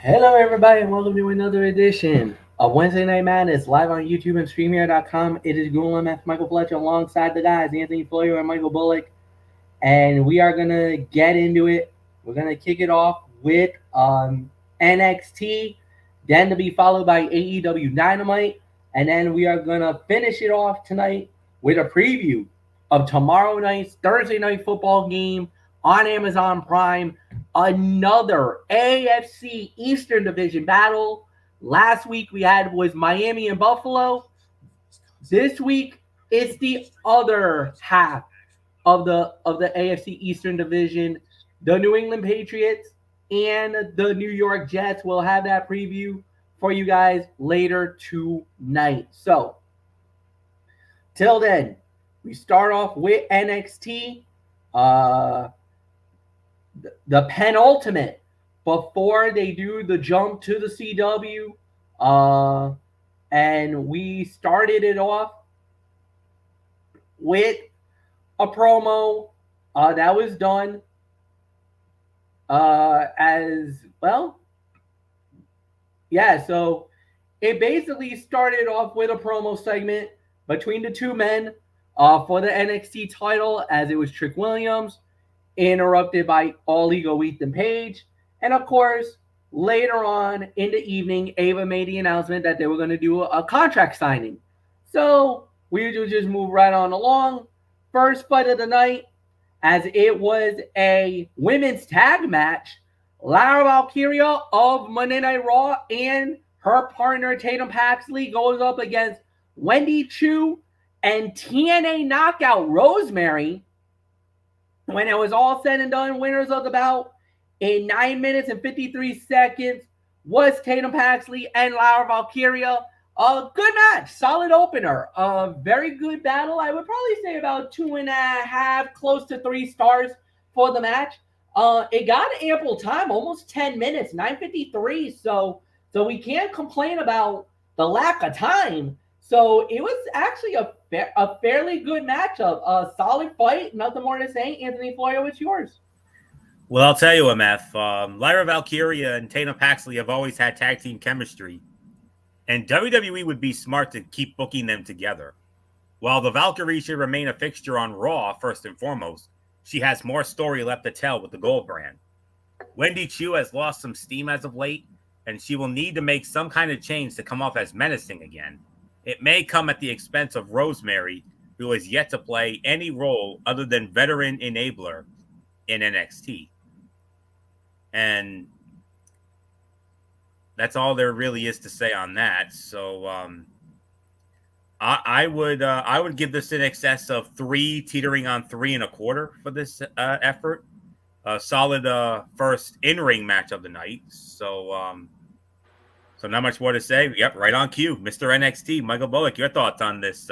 Hello, everybody, and welcome to another edition of Wednesday Night Madness live on YouTube and StreamYard.com. It is Google MF Michael Fletcher alongside the guys, Anthony Floyer and Michael Bullock, and we are going to get into it. We're going to kick it off with NXT, then to be followed by AEW Dynamite, and then we are going to finish it off tonight with a preview of tomorrow night's Thursday Night Football game on Amazon Prime, another AFC Eastern Division battle. Last week we had was Miami and Buffalo. This week it's the other half of the AFC Eastern Division. The New England Patriots and the New York Jets will have that preview for you guys later tonight. So, till then, we start off with NXT. The penultimate before they do the jump to the CW. And we started it off with a promo that was done as well. Yeah, so it basically started off with a promo segment between the two men for the NXT title, as it was Trick Williams, interrupted by All Ego Ethan Page. And of course, later on in the evening, Ava made the announcement that they were going to do a contract signing. So we will just move right on along. First fight of the night, as it was a women's tag match. Lara Valkyria of Monday Night Raw and her partner Tatum Paxley goes up against Wendy Chu and TNA Knockout Rosemary. When it was all said and done, winners of the bout in 9 minutes and 53 seconds was Tatum Paxley and Lara Valkyria. A good match, solid opener, a very good battle. I would probably say about 2.5, close to 3 stars for the match. It got ample time, almost 10 minutes, 9:53. So we can't complain about the lack of time. So it was actually a fairly good matchup, a solid fight. Nothing more to say. Anthony Floyer, what's yours? Well, I'll tell you, MF. Lyra Valkyria and Tatum Paxley have always had tag team chemistry, and WWE would be smart to keep booking them together. While the Valkyrie should remain a fixture on Raw, first and foremost, she has more story left to tell with the Gold brand. Wendy Chu has lost some steam as of late, and she will need to make some kind of change to come off as menacing again. It may come at the expense of Rosemary, who has yet to play any role other than veteran enabler in NXT. And that's all there really is to say on that. So I would give this in excess of 3, teetering on 3.25 for this effort. A solid first in-ring match of the night. So not much more to say. Yep, right on cue. Mr. NXT, Michael Bullock, your thoughts on this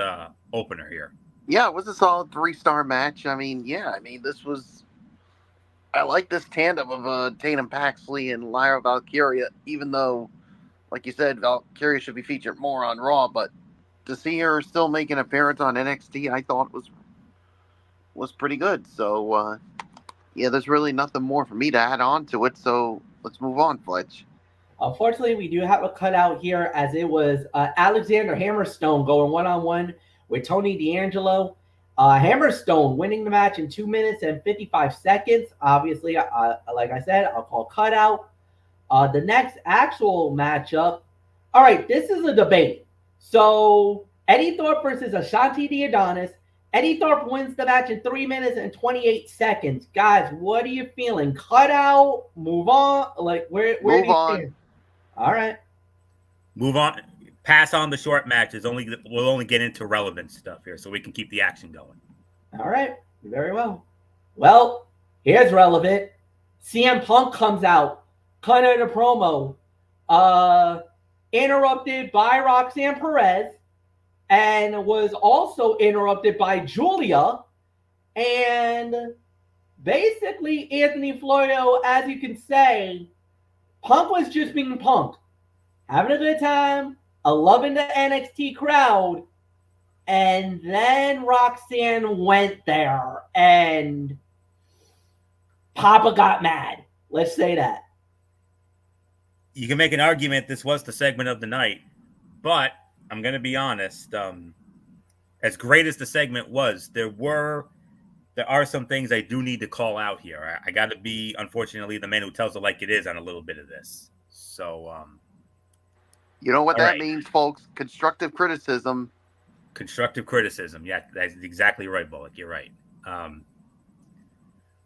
opener here? Yeah, it was a solid 3-star match. This was... I like this tandem of Tatum Paxley and Lyra Valkyria, even though, like you said, Valkyria should be featured more on Raw, but to see her still make an appearance on NXT, I thought was pretty good. So, there's really nothing more for me to add on to it, so let's move on, Fletch. Unfortunately, we do have a cutout here, as it was Alexander Hammerstone going one-on-one with Tony D'Angelo. Hammerstone winning the match in 2 minutes and 55 seconds. Obviously, like I said, I'll call cutout. The next actual matchup. All right, this is a debate. So, Eddie Thorpe versus Ashanti the Adonis. Eddie Thorpe wins the match in 3 minutes and 28 seconds. Guys, what are you feeling? Cutout? Move on? Like, where do you stand? All right. Move on. Pass on the short matches. We'll only get into relevant stuff here, so we can keep the action going. All right, very well. Well, here's relevant. CM Punk comes out, cutting a promo, interrupted by Roxanne Perez, and was also interrupted by Julia. And basically, Anthony Florio, as you can say, Punk was just being Punk, having a good time, loving the NXT crowd, and then Roxanne went there, and Papa got mad. Let's say that. you can make an argument this was the segment of the night, but I'm going to be honest. As great as the segment was, there are some things I do need to call out here. I got to be, unfortunately, the man who tells it like it is on a little bit of this. So, you know what that right. means, folks? Constructive criticism. Constructive criticism. Yeah, that's exactly right, Bullock. You're right.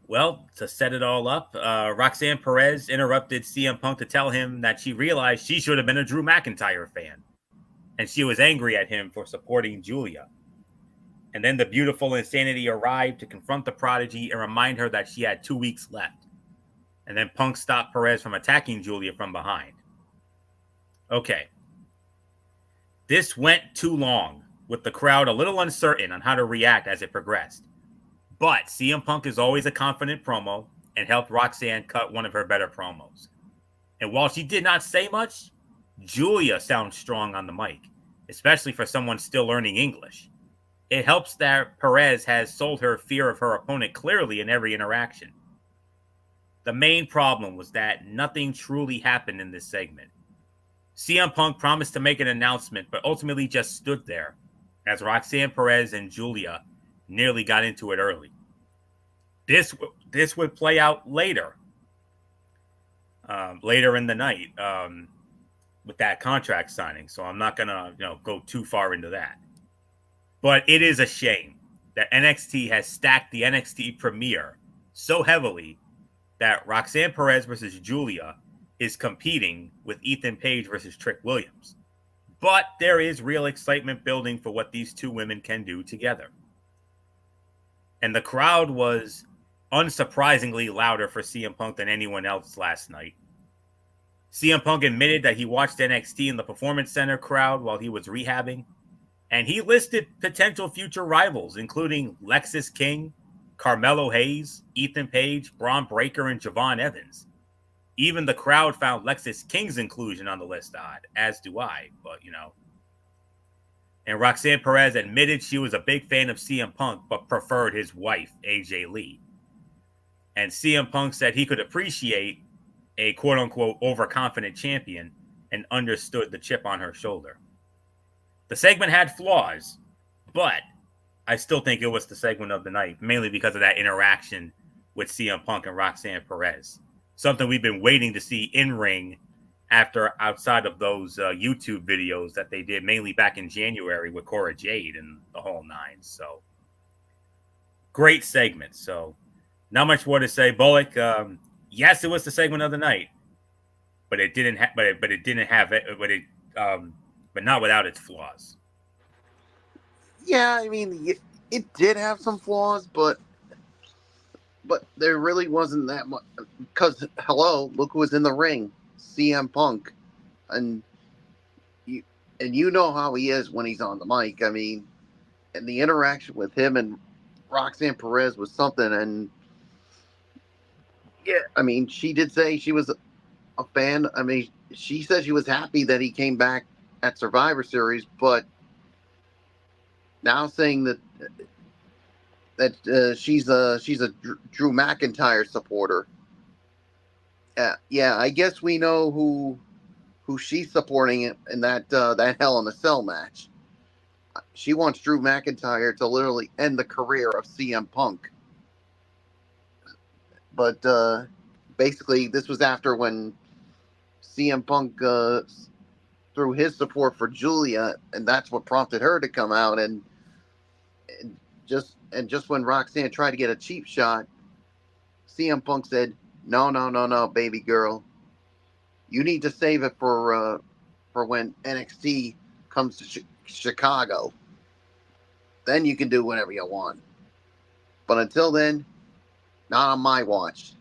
Well, to set it all up, Roxanne Perez interrupted CM Punk to tell him that she realized she should have been a Drew McIntyre fan. And she was angry at him for supporting Julia. And then the beautiful Insanity arrived to confront the Prodigy and remind her that she had 2 weeks left. And then Punk stopped Perez from attacking Julia from behind. Okay. This went too long, with the crowd a little uncertain on how to react as it progressed. But CM Punk is always a confident promo and helped Roxanne cut one of her better promos. And while she did not say much, Julia sounds strong on the mic, especially for someone still learning English. It helps that Perez has sold her fear of her opponent clearly in every interaction. The main problem was that nothing truly happened in this segment. CM Punk promised to make an announcement, but ultimately just stood there as Roxanne Perez and Julia nearly got into it early. This would play out later in the night with that contract signing. So I'm not gonna go too far into that. But it is a shame that NXT has stacked the NXT premiere so heavily that Roxanne Perez versus Julia is competing with Ethan Page versus Trick Williams. But there is real excitement building for what these two women can do together. And the crowd was unsurprisingly louder for CM Punk than anyone else last night. CM Punk admitted that he watched NXT in the Performance Center crowd while he was rehabbing, and he listed potential future rivals, including Lexis King, Carmelo Hayes, Ethan Page, Braun Breaker, and Javon Evans. Even the crowd found Lexis King's inclusion on the list odd, as do I, but And Roxanne Perez admitted she was a big fan of CM Punk, but preferred his wife, AJ Lee. And CM Punk said he could appreciate a quote-unquote overconfident champion and understood the chip on her shoulder. The segment had flaws, but I still think it was the segment of the night, mainly because of that interaction with CM Punk and Roxanne Perez. Something we've been waiting to see in ring outside of those YouTube videos that they did mainly back in January with Cora Jade and the whole nine. So great segment. So not much more to say. Bullock, yes, it was the segment of the night, but it didn't have, but not without its flaws. Yeah, I mean, it did have some flaws, but there really wasn't that much. Because look who was in the ring, CM Punk, and you know how he is when he's on the mic. I mean, and the interaction with him and Roxanne Perez was something. And yeah, I mean, she did say she was a fan. I mean, she said she was happy that he came back at Survivor Series, but now saying that she's a Drew McIntyre supporter. Yeah, I guess we know who she's supporting in that Hell in a Cell match. She wants Drew McIntyre to literally end the career of CM Punk. But basically, this was after when CM Punk threw his support for Julia, and that's what prompted her to come out. And just when Roxanne tried to get a cheap shot, CM Punk said, No, baby girl. You need to save it for when NXT comes to Chicago. Then you can do whatever you want. But until then, not on my watch.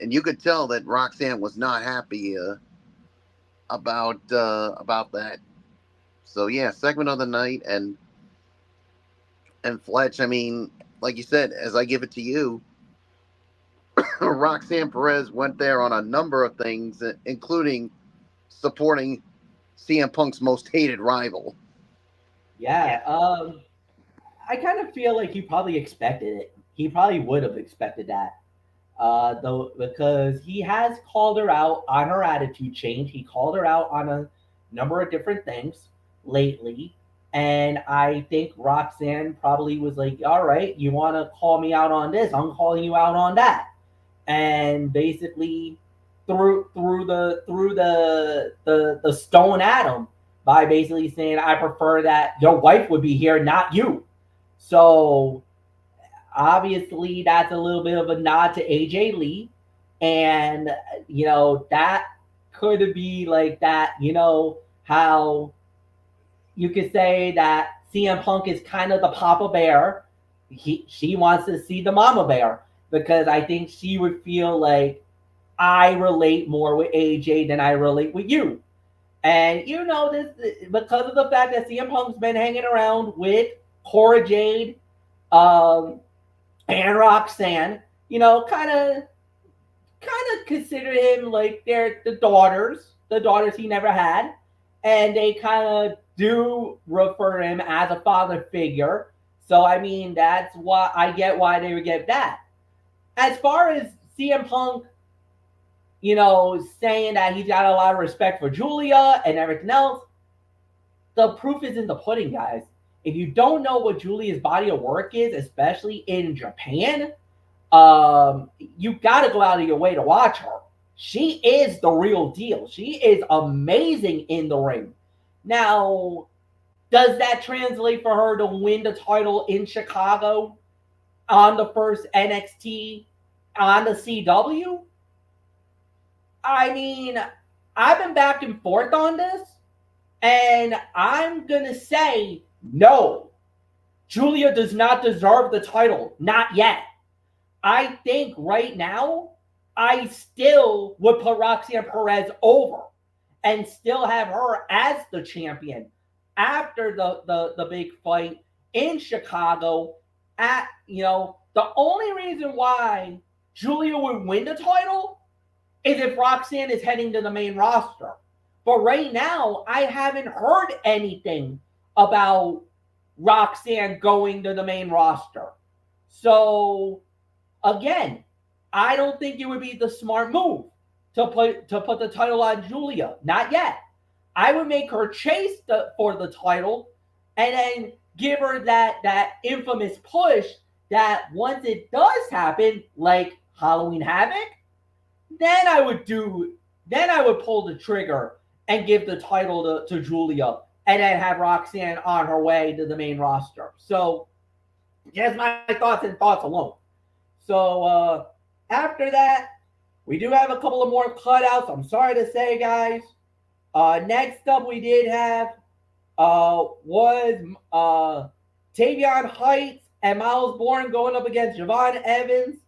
And you could tell that Roxanne was not happy about that. So yeah, segment of the night, and Fletch, I mean, like you said, as I give it to you, Roxanne Perez went there on a number of things, including supporting CM Punk's most hated rival. Yeah, I kind of feel like he probably expected it. He probably would have expected that. Because he has called her out on her attitude change. He called her out on a number of different things lately. And I think Roxanne probably was like, all right, you want to call me out on this? I'm calling you out on that. And basically threw the stone at him by basically saying, I prefer that your wife would be here, not you. So obviously that's a little bit of a nod to AJ Lee. And that could be like that, how you could say that CM Punk is kind of the Papa Bear. She wants to see the Mama Bear because I think she would feel like I relate more with AJ than I relate with you. And this because of the fact that CM Punk's been hanging around with Cora Jade, um, and Roxanne, kind of consider him like they're the daughters he never had, and they kind of do refer him as a father figure. So I mean, that's why I get why they would get that. As far as CM Punk, saying that he's got a lot of respect for Julia and everything else, the proof is in the pudding, guys. If you don't know what Julia's body of work is, especially in Japan, you got to go out of your way to watch her. She is the real deal. She is amazing in the ring. Now, does that translate for her to win the title in Chicago on the first NXT on the CW? I mean, I've been back and forth on this, and I'm going to say no. Julia does not deserve the title. Not yet. I think right now, I still would put Roxanne Perez over and still have her as the champion after the big fight in Chicago. The only reason why Julia would win the title is if Roxanne is heading to the main roster. But right now, I haven't heard anything about Roxanne going to the main roster. So again, I don't think it would be the smart move to put the title on Julia. Not yet. I would make her chase for the title and then give her that infamous push that once it does happen, like Halloween Havoc, then I would pull the trigger and give the title to Julia and then have Roxanne on her way to the main roster. So just my thoughts alone. So after that, we do have a couple of more cutouts. I'm sorry to say, guys. Next up, we did have was Tavion Heights and Miles Bourne going up against Javon Evans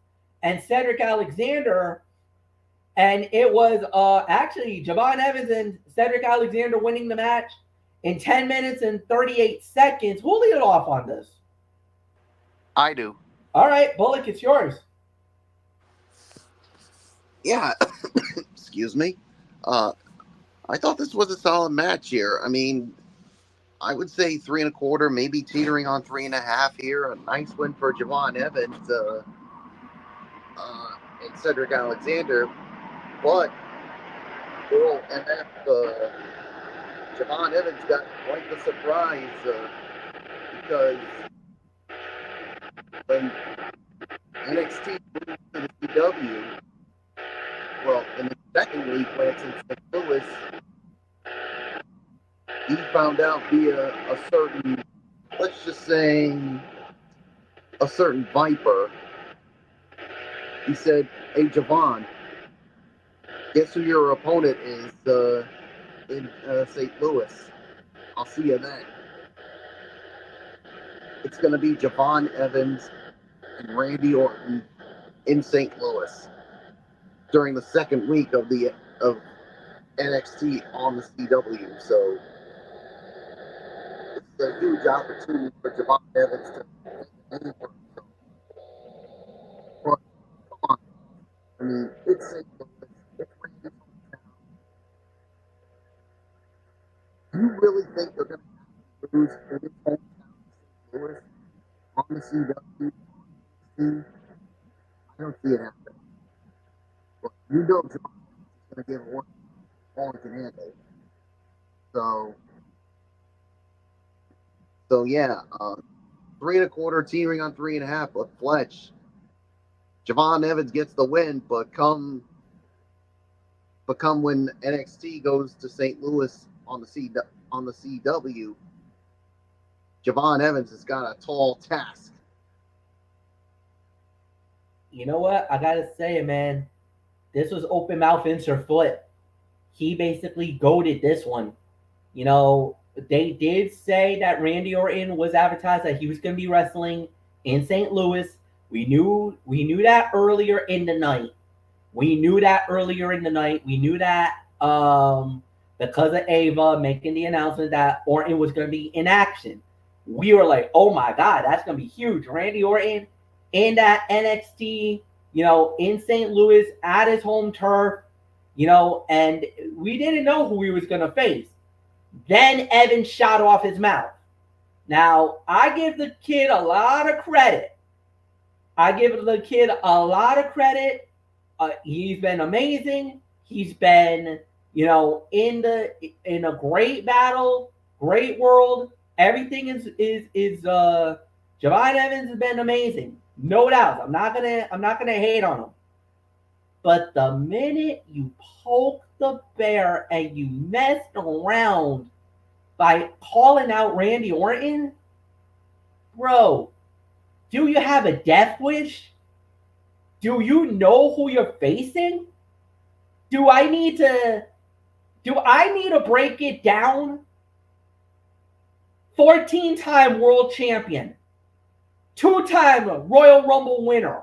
and Cedric Alexander. And it was actually Javon Evans and Cedric Alexander winning the match in 10 minutes and 38 seconds. Who'll lead off on this? I do. All right, Bullock, it's yours. Yeah. Excuse me. I thought this was a solid match here. I mean, I would say 3.25, maybe teetering on 3.5 here. A nice win for Javon Evans and Cedric Alexander. But Earl MF, Javon Evans got quite the surprise because when NXT moved to the CW, well, in the second week when it's in St. Louis, he found out via a certain, let's just say, a certain Viper. He said, "Hey, Javon, guess who your opponent is in St. Louis? I'll see you then." It's going to be Javon Evans and Randy Orton in St. Louis during the second week of NXT on the CW. So it's a huge opportunity for Javon Evans to make a name for himself. But come on, I mean, it's St. Louis. It's Randy's hometown. Do you really think they're going to lose in his hometown in St. Louis on the CW? I don't see it happening. you know Javan's going to give it all it can handle. So yeah, 3 1/4 teetering on 3 1/2 with Fletch. Javon Evans gets the win, but come when NXT goes to St. Louis on the CW, Javon Evans has got a tall task. You know what? I gotta say, man, this was open mouth insert foot. He basically goaded this one. You know, they did say that Randy Orton was advertised that he was going to be wrestling in St. Louis. We knew that earlier in the night. We knew that because of Ava making the announcement that Orton was going to be in action. We were like, oh my God, that's going to be huge. Randy Orton in that NXT, in St. Louis at his home turf, and we didn't know who he was going to face. Then Evans shot off his mouth. Now, I give the kid a lot of credit. He's been amazing. He's been, in a great battle, great world. Everything is Javon Evans has been amazing. No doubt. I'm not gonna hate on him. But the minute you poke the bear and you messed around by calling out Randy Orton, bro, do you have a death wish? Do you know who you're facing? Do I need to break it down? 14-time world champion, 2-time Royal Rumble winner,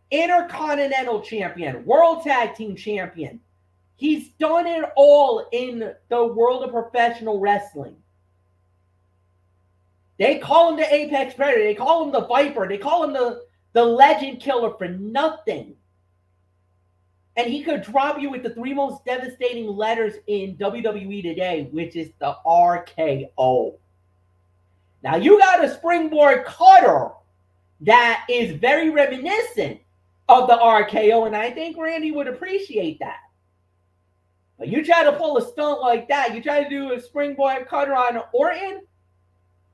Intercontinental champion, World Tag Team champion. He's done it all in the world of professional wrestling. They call him the Apex Predator. They call him the Viper. They call him the Legend Killer for nothing. And he could drop you with the 3 most devastating letters in WWE today, which is the RKO. Now, you got a springboard cutter that is very reminiscent of the RKO, and I think Randy would appreciate that. But you try to pull a stunt like that, you try to do a springboard cutter on Orton,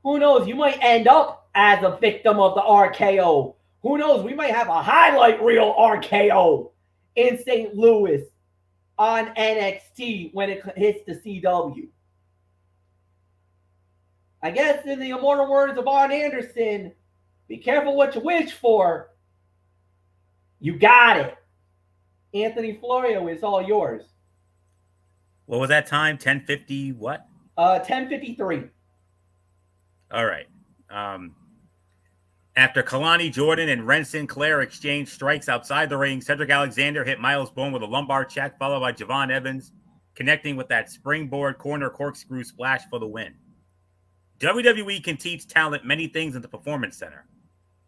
who knows? You might end up as a victim of the RKO. Who knows? We might have a highlight reel RKO in St. Louis on NXT when it hits the CW. I guess in the immortal words of Arn Anderson, be careful what you wish for. You got it. Anthony Florio, is all yours. What was that time? 10:50 what? 10:53. All right. After Kalani Jordan and Ren Sinclair exchanged strikes outside the ring, Cedric Alexander hit Miles Bone with a lumbar check, followed by Javon Evans, connecting with that springboard corner corkscrew splash for the win. WWE can teach talent many things in the Performance Center.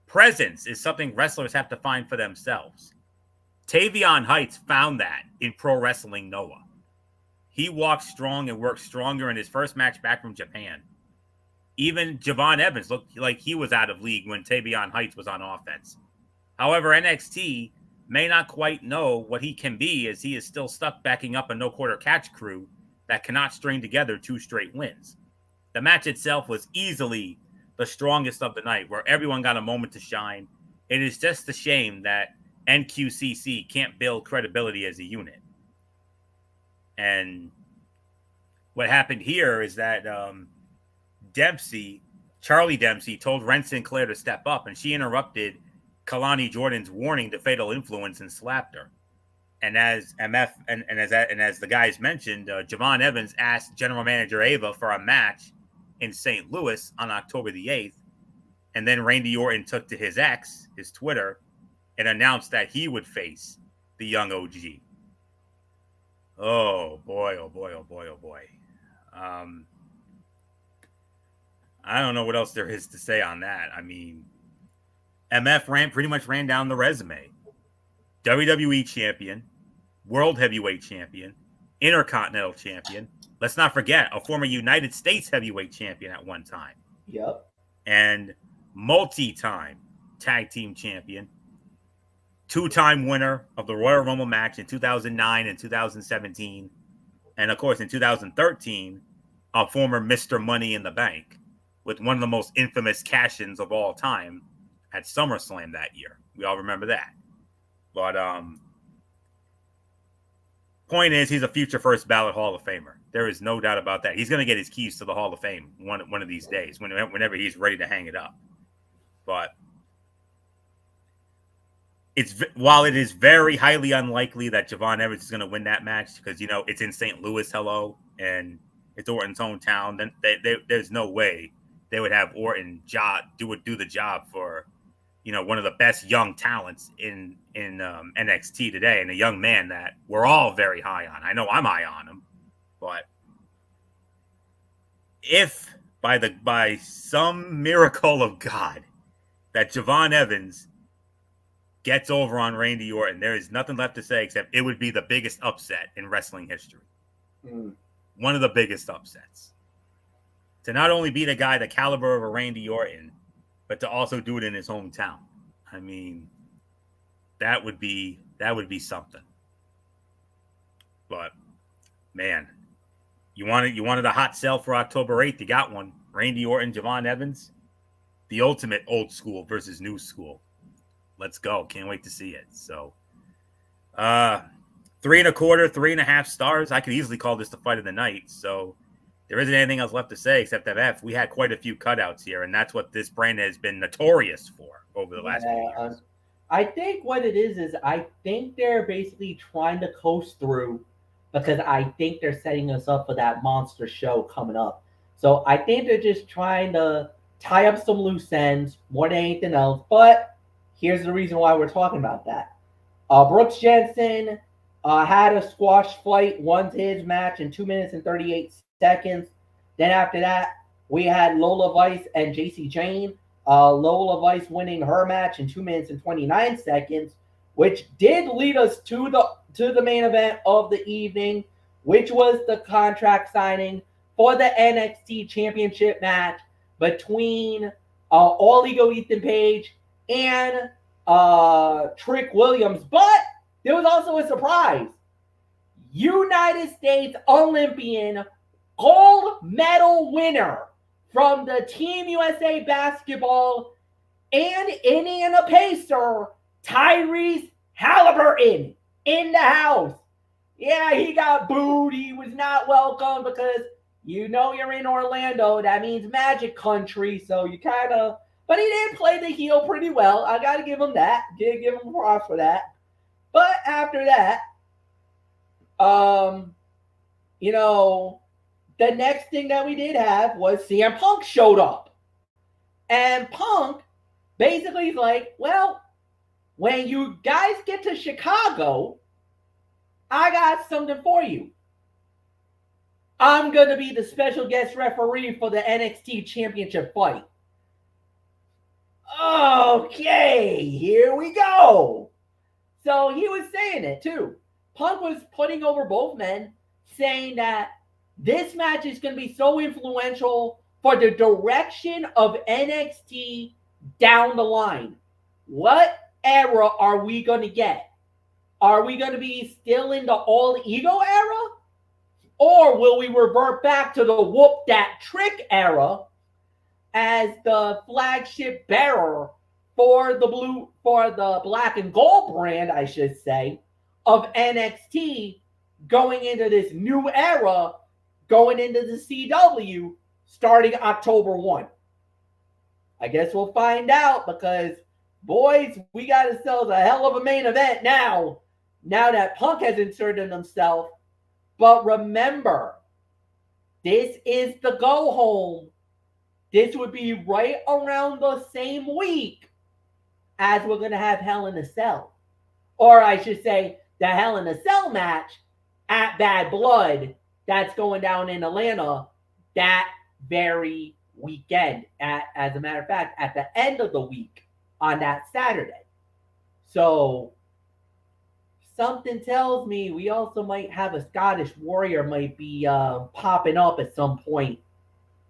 Presence is something wrestlers have to find for themselves. Tavion Heights found that in Pro Wrestling Noah. He walked strong and worked stronger in his first match back from Japan. Even Javon Evans looked like he was out of league when Tavion Heights was on offense. However, NXT may not quite know what he can be, as he is still stuck backing up a no-quarter catch crew that cannot string together 2 straight wins. The match itself was easily the strongest of the night, where everyone got a moment to shine. It is just a shame that NQCC can't build credibility as a unit. And what happened here is that Charlie Dempsey told Ren Sinclair to step up, and she interrupted Kalani Jordan's warning to Fatal Influence and slapped her. And as as the guys mentioned, Javon Evans asked General Manager Ava for a match in St. Louis on October the 8th, and then Randy Orton took to his Twitter, and announced that he would face the young OG. Oh boy, oh boy, oh boy, oh boy. I don't know what else there is to say on that. I mean, MF pretty much ran down the resume. WWE champion, World Heavyweight champion, Intercontinental champion. Let's not forget, a former United States Heavyweight champion at one time. Yep. And multi-time tag team champion. two-time winner of the Royal Rumble match in 2009 and 2017. And, of course, in 2013, a former Mr. Money in the Bank with one of the most infamous cash-ins of all time at SummerSlam that year. We all remember that. But point is, he's a future first ballot Hall of Famer. There is no doubt about that. He's going to get his keys to the Hall of Fame one of these days, whenever he's ready to hang it up. But while it is very highly unlikely that Javon Evans is going to win that match because, you know, it's in St. Louis, and it's Orton's hometown, then there's no way they would have Orton do the job for, you know, one of the best young talents in NXT today, and a young man that we're all very high on. I know I'm high on him, but if by some miracle of God that Javon Evans gets over on Randy Orton, there is nothing left to say except it would be the biggest upset in wrestling history. One of the biggest upsets. To not only beat a guy the caliber of a Randy Orton, but to also do it in his hometown. I mean, that would be something. But man, you wanted a hot sell for October 8th. You got one. Randy Orton, Javon Evans, the ultimate old school versus new school. Let's go. Can't wait to see it. So 3 1/4, 3.5 stars. I could easily call this the fight of the night. So there isn't anything else left to say except that we had quite a few cutouts here, and that's what this brand has been notorious for over the last few years. I think what it is I think they're basically trying to coast through because I think they're setting us up for that monster show coming up. So I think they're just trying to tie up some loose ends more than anything else. But here's the reason why we're talking about that. Brooks Jensen had a squash fight, won his match in 2 minutes and 38 seconds. Then after that, we had Lola Vice and JC Jane. Lola Vice winning her match in 2 minutes and 29 seconds, which did lead us to the main event of the evening, which was the contract signing for the NXT Championship match between All Ego Ethan Page and Trick Williams. But there was also a surprise. United States Olympian gold medal winner from the Team USA basketball and Indiana Pacer, Tyrese Halliburton, in the house. Yeah, he got booed. He was not welcome because you know you're in Orlando. That means Magic Country. So you kind of, but he did play the heel pretty well. I got to give him that. Give him props for that. But after that, you know, the next thing that we did have was CM Punk showed up. And Punk basically is like, well, when you guys get to Chicago, I got something for you. I'm going to be the special guest referee for the NXT Championship fight. Okay, here we go. So he was saying it too. Punk was putting over both men, saying that this match is going to be so influential for the direction of NXT down the line. What era are we going to get? Are we going to be still in the All Ego era? Or will we revert back to the Whoop That Trick era as the flagship bearer for the black and gold brand, I should say, of NXT going into this new era, going into the CW starting October 1. I guess we'll find out because, boys, we got ourselves a hell of a main event now that Punk has inserted himself. But remember, this is the go home. This would be right around the same week as we're going to have Hell in a Cell. Or I should say, the Hell in a Cell match at Bad Blood that's going down in Atlanta that very weekend. As a matter of fact, at the end of the week on that Saturday. So something tells me we also might have a Scottish Warrior might be popping up at some point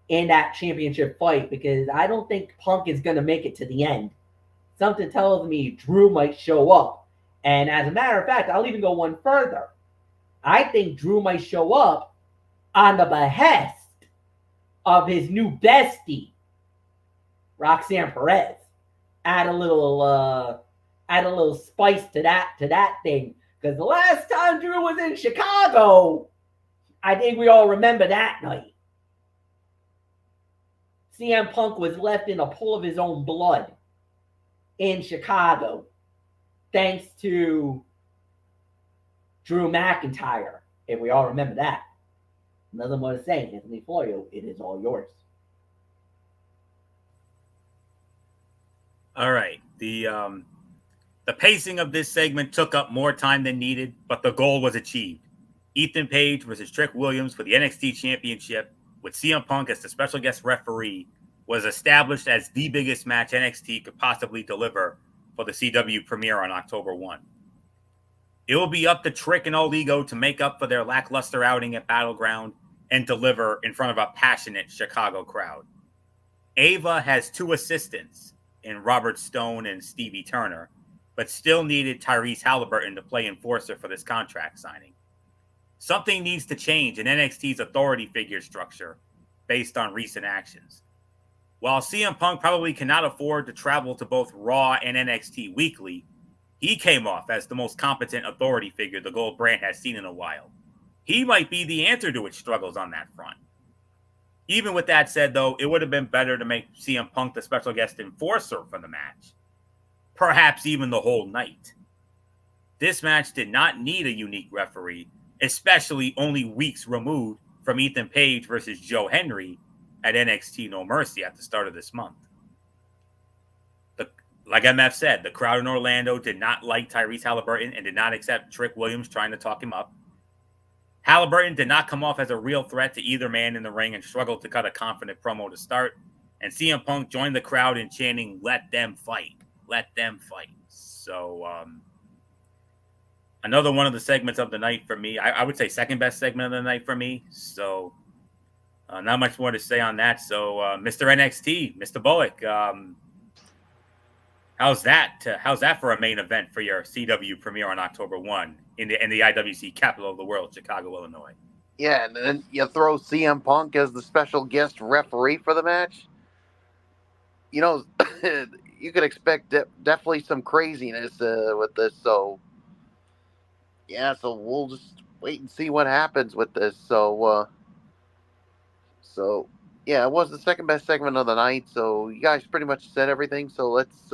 in that championship fight because I don't think Punk is going to make it to the end. Something tells me Drew might show up And as a matter of fact, I'll even go one further. I think Drew might show up on the behest of his new bestie, Roxanne Perez. Add a little spice to that thing. Because the last time Drew was in Chicago, I think we all remember that night. CM Punk was left in a pool of his own blood in Chicago, thanks to Drew McIntyre, if we all remember that. Nothing more to say, Anthony Florio, it is all yours. All right. The pacing of this segment took up more time than needed, but the goal was achieved. Ethan Page versus Trick Williams for the NXT Championship with CM Punk as the special guest referee was established as the biggest match NXT could possibly deliver for the CW premiere on October 1. It will be up to Trick and Old Ego to make up for their lackluster outing at Battleground and deliver in front of a passionate Chicago crowd. Ava has 2 assistants in Robert Stone and Stevie Turner, but still needed Tyrese Halliburton to play enforcer for this contract signing. Something needs to change in NXT's authority figure structure based on recent actions. While CM Punk probably cannot afford to travel to both Raw and NXT weekly, he came off as the most competent authority figure the Gold brand has seen in a while. He might be the answer to its struggles on that front. Even with that said, though, it would have been better to make CM Punk the special guest enforcer for the match. Perhaps even the whole night. This match did not need a unique referee, especially only weeks removed from Ethan Page versus Joe Henry at NXT No Mercy at the start of this month. Like MF said, the crowd in Orlando did not like Tyrese Halliburton and did not accept Trick Williams trying to talk him up. Halliburton did not come off as a real threat to either man in the ring and struggled to cut a confident promo to start. And CM Punk joined the crowd in chanting, "Let them fight. Let them fight." So, another one of the segments of the night for me. I would say second best segment of the night for me. So, not much more to say on that. So, Mr. NXT, Mr. Bullock, how's that for a main event for your CW premiere on October 1 in the IWC capital of the world, Chicago, Illinois? Yeah, and then you throw CM Punk as the special guest referee for the match. You know, you could expect definitely some craziness with this. So, yeah, so we'll just wait and see what happens with this. So, yeah, it was the second best segment of the night. So you guys pretty much said everything. So let's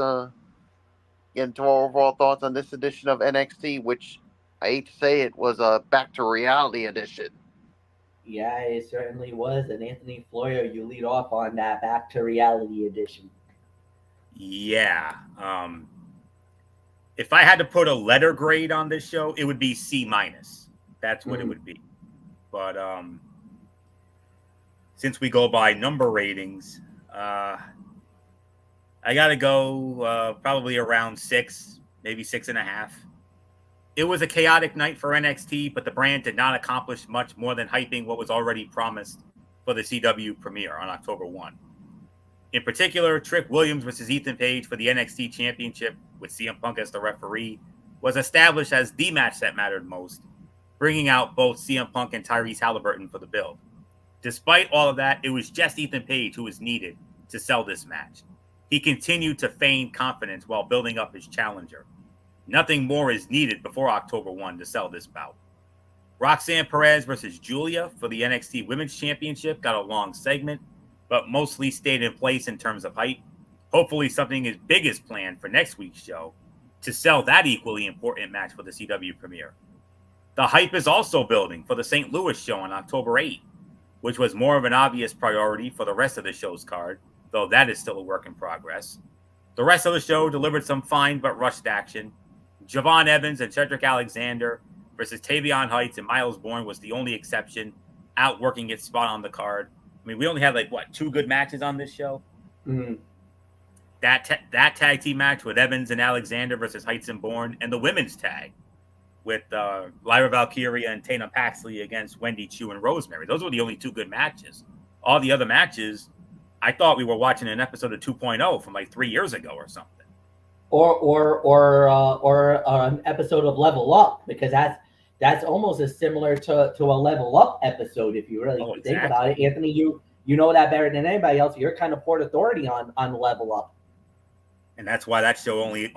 get into our overall thoughts on this edition of NXT, which I hate to say it was a back to reality edition. Yeah, it certainly was. And Anthony Florio, you lead off on that back to reality edition. Yeah. If I had to put a letter grade on this show, it would be C-. That's what it would be. But since we go by number ratings, I got to go probably around 6, maybe 6.5. It was a chaotic night for NXT, but the brand did not accomplish much more than hyping what was already promised for the CW premiere on October 1. In particular, Trick Williams versus Ethan Page for the NXT Championship with CM Punk as the referee was established as the match that mattered most, bringing out both CM Punk and Tyrese Halliburton for the build. Despite all of that, it was just Ethan Page who was needed to sell this match. He continued to feign confidence while building up his challenger. Nothing more is needed before October 1 to sell this bout. Roxanne Perez versus Julia for the NXT Women's Championship got a long segment, but mostly stayed in place in terms of hype. Hopefully something as big is planned for next week's show to sell that equally important match for the CW premiere. The hype is also building for the St. Louis show on October 8, which was more of an obvious priority for the rest of the show's card, though that is still a work in progress. The rest of the show delivered some fine but rushed action. Javon Evans and Cedric Alexander versus Tavion Heights and Miles Bourne was the only exception, outworking its spot on the card. I mean, we only had 2 good matches on this show. Mm-hmm. That tag team match with Evans and Alexander versus Heights and Bourne, and the women's tag with Lyra Valkyria and Tana Paxley against Wendy Chu and Rosemary. Those were the only 2 good matches. All the other matches, I thought we were watching an episode of 2.0 from 3 years ago or something. or an episode of Level Up, because that's almost as similar to a Level Up episode if you really think about it. Anthony, you know that better than anybody else. You're kind of Port Authority on Level Up, and that's why that show only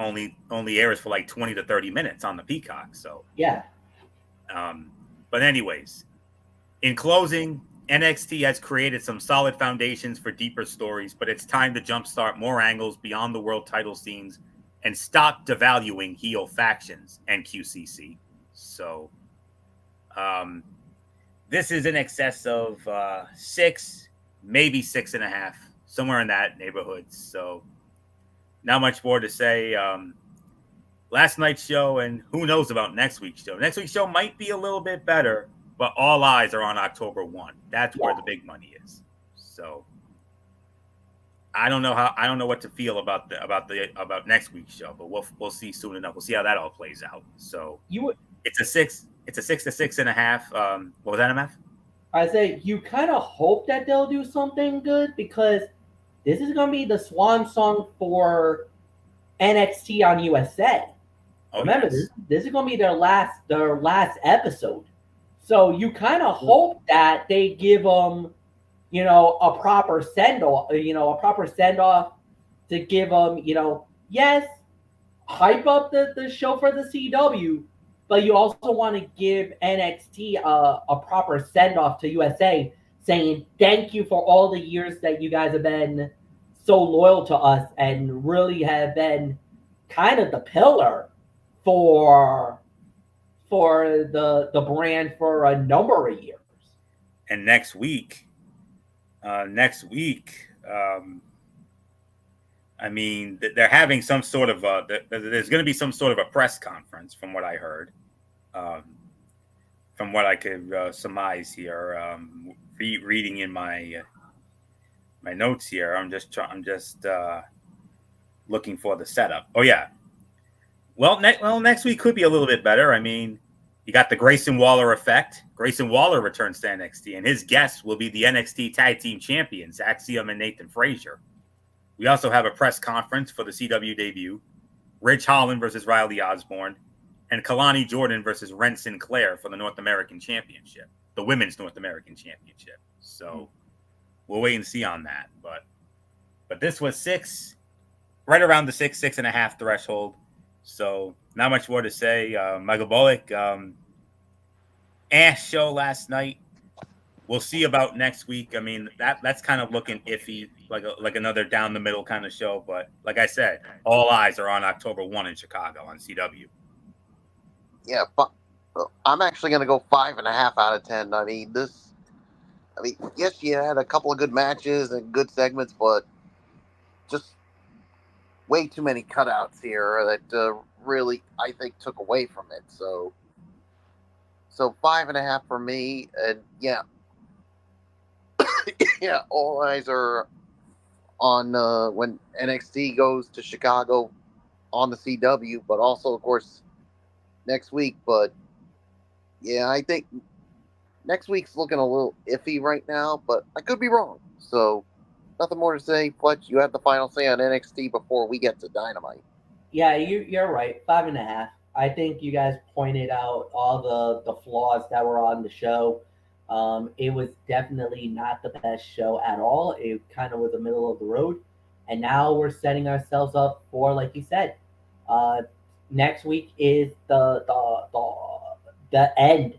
airs for like 20 to 30 minutes on the Peacock. So yeah. But anyways, in closing, NXT has created some solid foundations for deeper stories, but it's time to jumpstart more angles beyond the world title scenes and stop devaluing heel factions and QCC. So this is in excess of 6, maybe 6.5, somewhere in that neighborhood. So not much more to say. Last night's show, and who knows about next week's show. Next week's show might be a little bit better, but all eyes are on October 1. That's where the big money is. So I don't know what to feel about next week's show, but we'll see soon enough. We'll see how that all plays out. So it's a 6 to 6.5. What was that, MF? I say you kind of hope that they'll do something good, because this is going to be the swan song for NXT on USA. Remember, yes, this is going to be their last episode. So you kind of hope that they give them, a proper send-off, to give them, yes, hype up the show for the CW, but you also want to give NXT a proper send-off to USA, saying thank you for all the years that you guys have been so loyal to us and really have been kind of the pillar for the brand for a number of years. And next week, I mean, they're having some sort of there's going to be some sort of a press conference, from what I heard, from what I could surmise here, reading in my notes here. I'm just looking for the setup. Oh yeah. Well, next week could be a little bit better. I mean, you got the Grayson Waller effect. Grayson Waller returns to NXT, and his guests will be the NXT Tag Team Champions, Axiom and Nathan Frazier. We also have a press conference for the CW debut, Ridge Holland versus Riley Osborne, and Kalani Jordan versus Ren Sinclair for the North American Championship, the Women's North American Championship. So we'll wait and see on that. But this was 6, right around the 6.5 threshold. So not much more to say. Michael Bullock, ass show last night. We'll see about next week. I mean, that's kind of looking iffy, like another down the middle kind of show. But like I said, all eyes are on October 1 in Chicago on CW. Yeah, but I'm actually going to go 5.5 out of 10. I mean, yes, you had a couple of good matches and good segments, but just way too many cutouts here that really, I think, took away from it. So 5.5 for me, and yeah, yeah, all eyes are on when NXT goes to Chicago on the CW, but also, of course, next week. But yeah, I think next week's looking a little iffy right now, but I could be wrong. So nothing more to say. Fletch, you have the final say on NXT before we get to Dynamite. Yeah, you're right. 5.5. I think you guys pointed out all the flaws that were on the show. It was definitely not the best show at all. It kind of was the middle of the road. And now we're setting ourselves up for, like you said, next week is the end.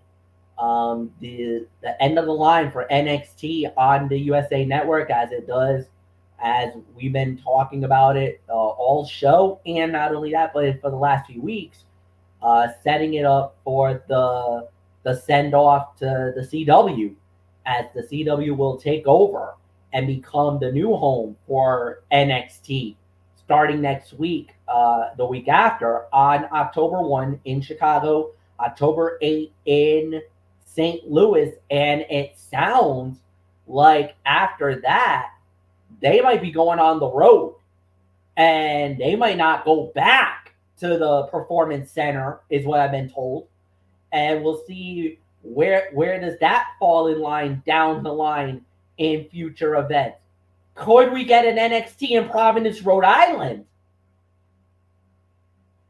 The end of the line for NXT on the USA Network, as we've been talking about it all show, and not only that, but for the last few weeks, setting it up for the send off to the CW, as the CW will take over and become the new home for NXT starting next week, the week after, on October 1 in Chicago, October 8 in St. Louis, and it sounds like after that they might be going on the road, and they might not go back to the Performance Center, is what I've been told. And we'll see where does that fall in line down the line in future events. Could we get an NXT in Providence, Rhode Island?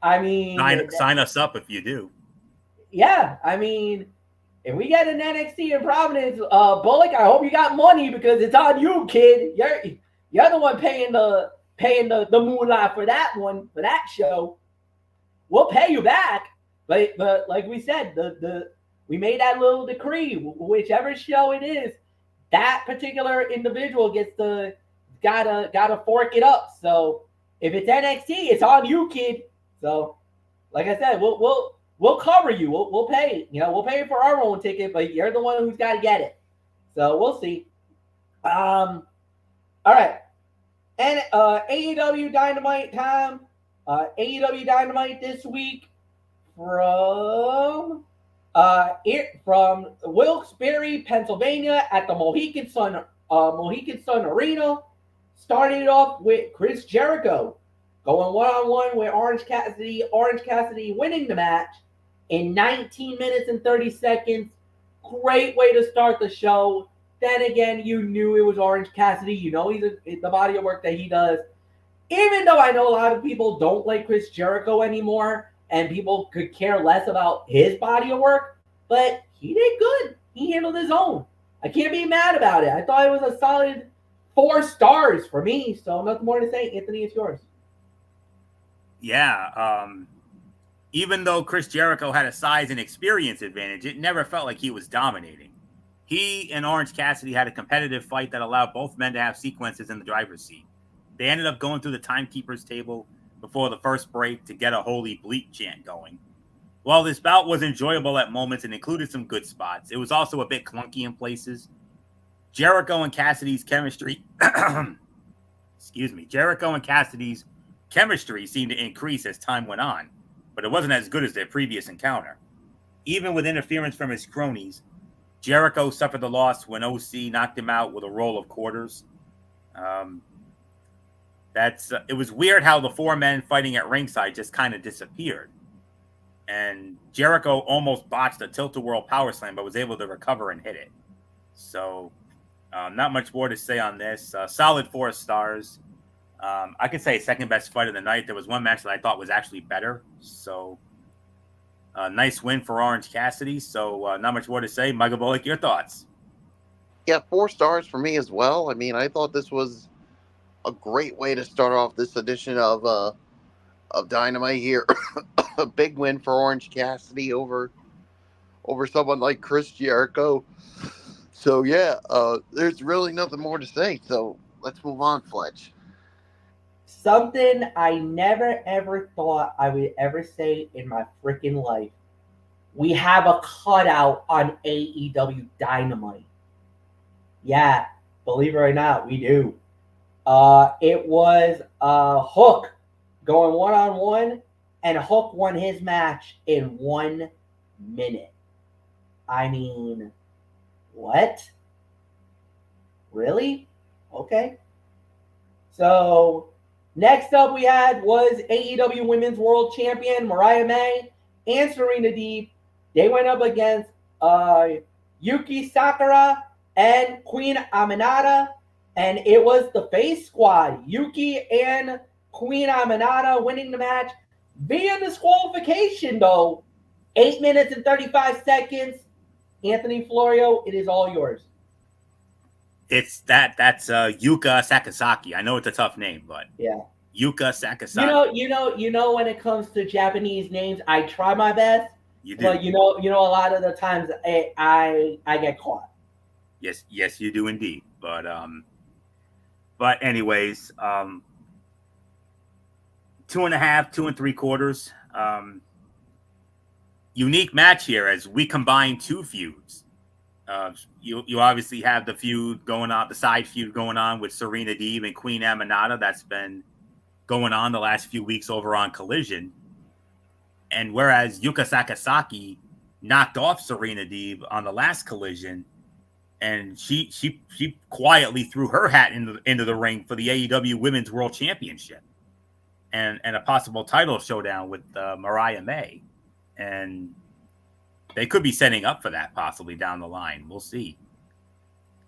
I mean, sign us up if you do. Yeah, I mean, if we get an NXT in Providence, Bullock, I hope you got money because it's on you, kid. You're the one paying the moolah for that one, for that show. We'll pay you back, but like we said, we made that little decree. Whichever show it is, that particular individual gets gotta fork it up. So if it's NXT, it's on you, kid. So, like I said, we'll cover you. We'll pay. We'll pay for our own ticket, but you're the one who's got to get it. So we'll see. All right. And AEW Dynamite time. AEW Dynamite this week from Wilkes-Barre, Pennsylvania, at the Mohegan Sun Arena. Started off with Chris Jericho going one-on-one with Orange Cassidy. Orange Cassidy winning the match in 19 minutes and 30 seconds. Great way to start the show. Then again, you knew it was Orange Cassidy. He's the body of work that he does. Even though I know a lot of people don't like Chris Jericho anymore and people could care less about his body of work, but he did good. He handled his own. I can't be mad about it. I thought it was a solid 4 stars for me. So nothing more to say. Anthony, it's yours. Yeah. Even though Chris Jericho had a size and experience advantage, it never felt like he was dominating. He and Orange Cassidy had a competitive fight that allowed both men to have sequences in the driver's seat. They ended up going through the timekeeper's table before the first break to get a holy bleep chant going. While this bout was enjoyable at moments and included some good spots, it was also a bit clunky in places. Jericho and Cassidy's chemistry seemed to increase as time went on, but it wasn't as good as their previous encounter. Even with interference from his cronies, Jericho suffered the loss when OC knocked him out with a roll of quarters. It was weird how the 4 men fighting at ringside just kind of disappeared. And Jericho almost botched a tilt-a-whirl power slam, but was able to recover and hit it. So, not much more to say on this. Solid 4 stars. I could say second best fight of the night. There was one match that I thought was actually better. So, nice win for Orange Cassidy. So, not much more to say. Michael Bullock, your thoughts? Yeah, 4 stars for me as well. I mean, I thought this was a great way to start off this edition of Dynamite here. A big win for Orange Cassidy over someone like Chris Jericho. So yeah, there's really nothing more to say. So let's move on, Fletch. Something I never ever thought I would ever say in my freaking life. We have a cutout on AEW Dynamite. Yeah, believe it or not, we do. It was Hook going one-on-one, and Hook won his match in 1 minute. I mean, what? Really? Okay. So, next up we had was AEW Women's World Champion Mariah May and Serena Deeb. They went up against Yuki Sakura and Queen Aminata. And it was the face squad, Yuki and Queen Aminata, winning the match via disqualification, though. 8 minutes and 35 seconds. Anthony Florio, it is all yours. It's that's Yuka Sakazaki. I know it's a tough name, but yeah, Yuka Sakazaki. You know when it comes to Japanese names, I try my best. You do. But you know a lot of the times I get caught. Yes, you do indeed. But anyways, 2.5, 2 3/4. Unique match here as we combine 2 feuds. You obviously have the feud going on, the side feud going on with Serena Deeb and Queen Aminata that's been going on the last few weeks over on Collision. And whereas Yuka Sakazaki knocked off Serena Deeb on the last Collision, and she quietly threw her hat into the ring for the AEW Women's World Championship and a possible title showdown with Mariah May. And they could be setting up for that possibly down the line. We'll see.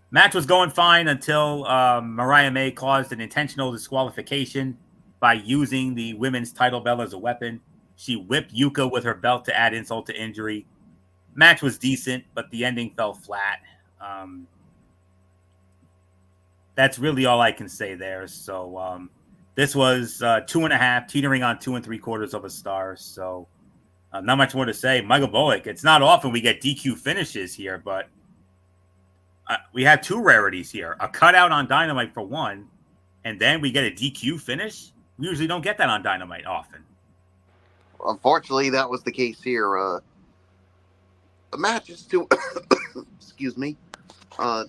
Match was going fine until Mariah May caused an intentional disqualification by using the women's title belt as a weapon. She whipped Yuka with her belt to add insult to injury. Match was decent, but the ending fell flat. That's really all I can say there. So this was 2.5, teetering on 2 3/4 of a star. So not much more to say. Michael Bullock, it's not often we get DQ finishes here, but we had two rarities here. A cutout on Dynamite for one, and then we get a DQ finish. We usually don't get that on Dynamite often. Unfortunately, that was the case here. The match is two. Excuse me. The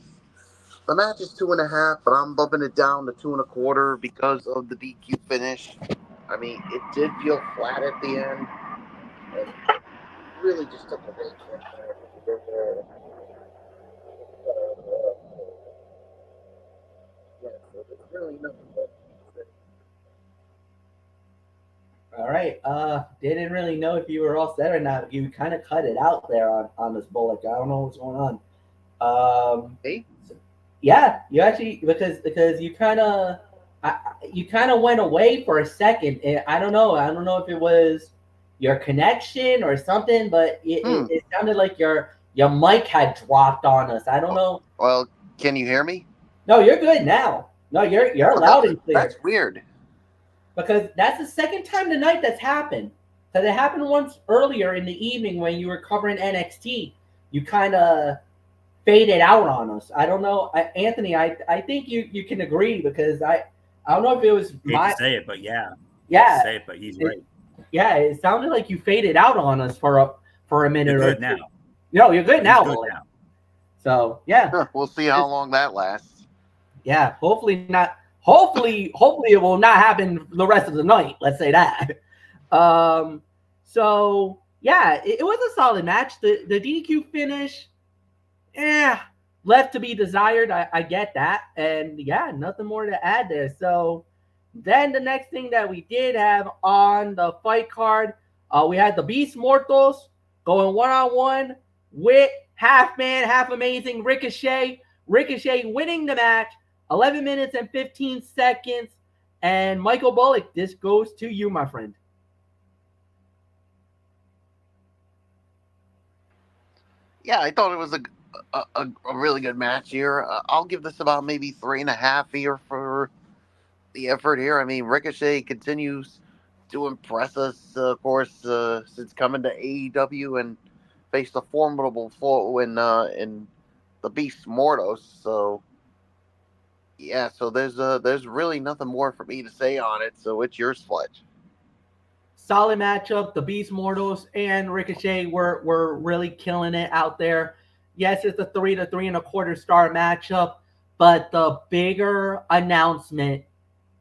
match is 2.5, but I'm bumping it down to 2 1/4 because of the DQ finish. I mean, it did feel flat at the end. It really just took away from it. Yeah, so there's really nothing but. All right. Didn't really know if you were all set or not. You kind of cut it out there on this Bullock. I don't know what's going on. Hey? Yeah, you actually because you kind of went away for a second. I don't know. I don't know if it was your connection or something, but it sounded like your mic had dropped on us. I don't know. Well, can you hear me? No, you're good now. No, you're loud and clear. That's weird. Because that's the second time tonight that's happened. Because it happened once earlier in the evening when you were covering NXT. You kind of faded out on us. I don't know, Anthony. I think you can agree because I don't know if it was my say it, but yeah, say it, but he's right. Yeah, it sounded like you faded out on us for a minute. You're or good two. Now. No, you're good now. Good now. So yeah, we'll see how long that lasts. Yeah, hopefully not. Hopefully it will not happen the rest of the night. Let's say that. So yeah, it was a solid match. The DQ finish, left to be desired. I get that, and yeah, nothing more to add there. So then the next thing that we did have on the fight card, we had the Beast Mortals going 1-on-1 with half man, half amazing Ricochet. Ricochet winning the match. 11 minutes and 15 seconds. And Michael Bullock, this goes to you, my friend. Yeah, I thought it was a really good match here. I'll give this about maybe 3.5 here for the effort here. I mean, Ricochet continues to impress us, of course, since coming to AEW and faced a formidable foe in the Beast Mortos. So, yeah, so there's really nothing more for me to say on it. So it's yours, Fletch. Solid matchup. The Beast Mortals and Ricochet were really killing it out there. Yes, it's a 3 to 3 1/4 star matchup, but the bigger announcement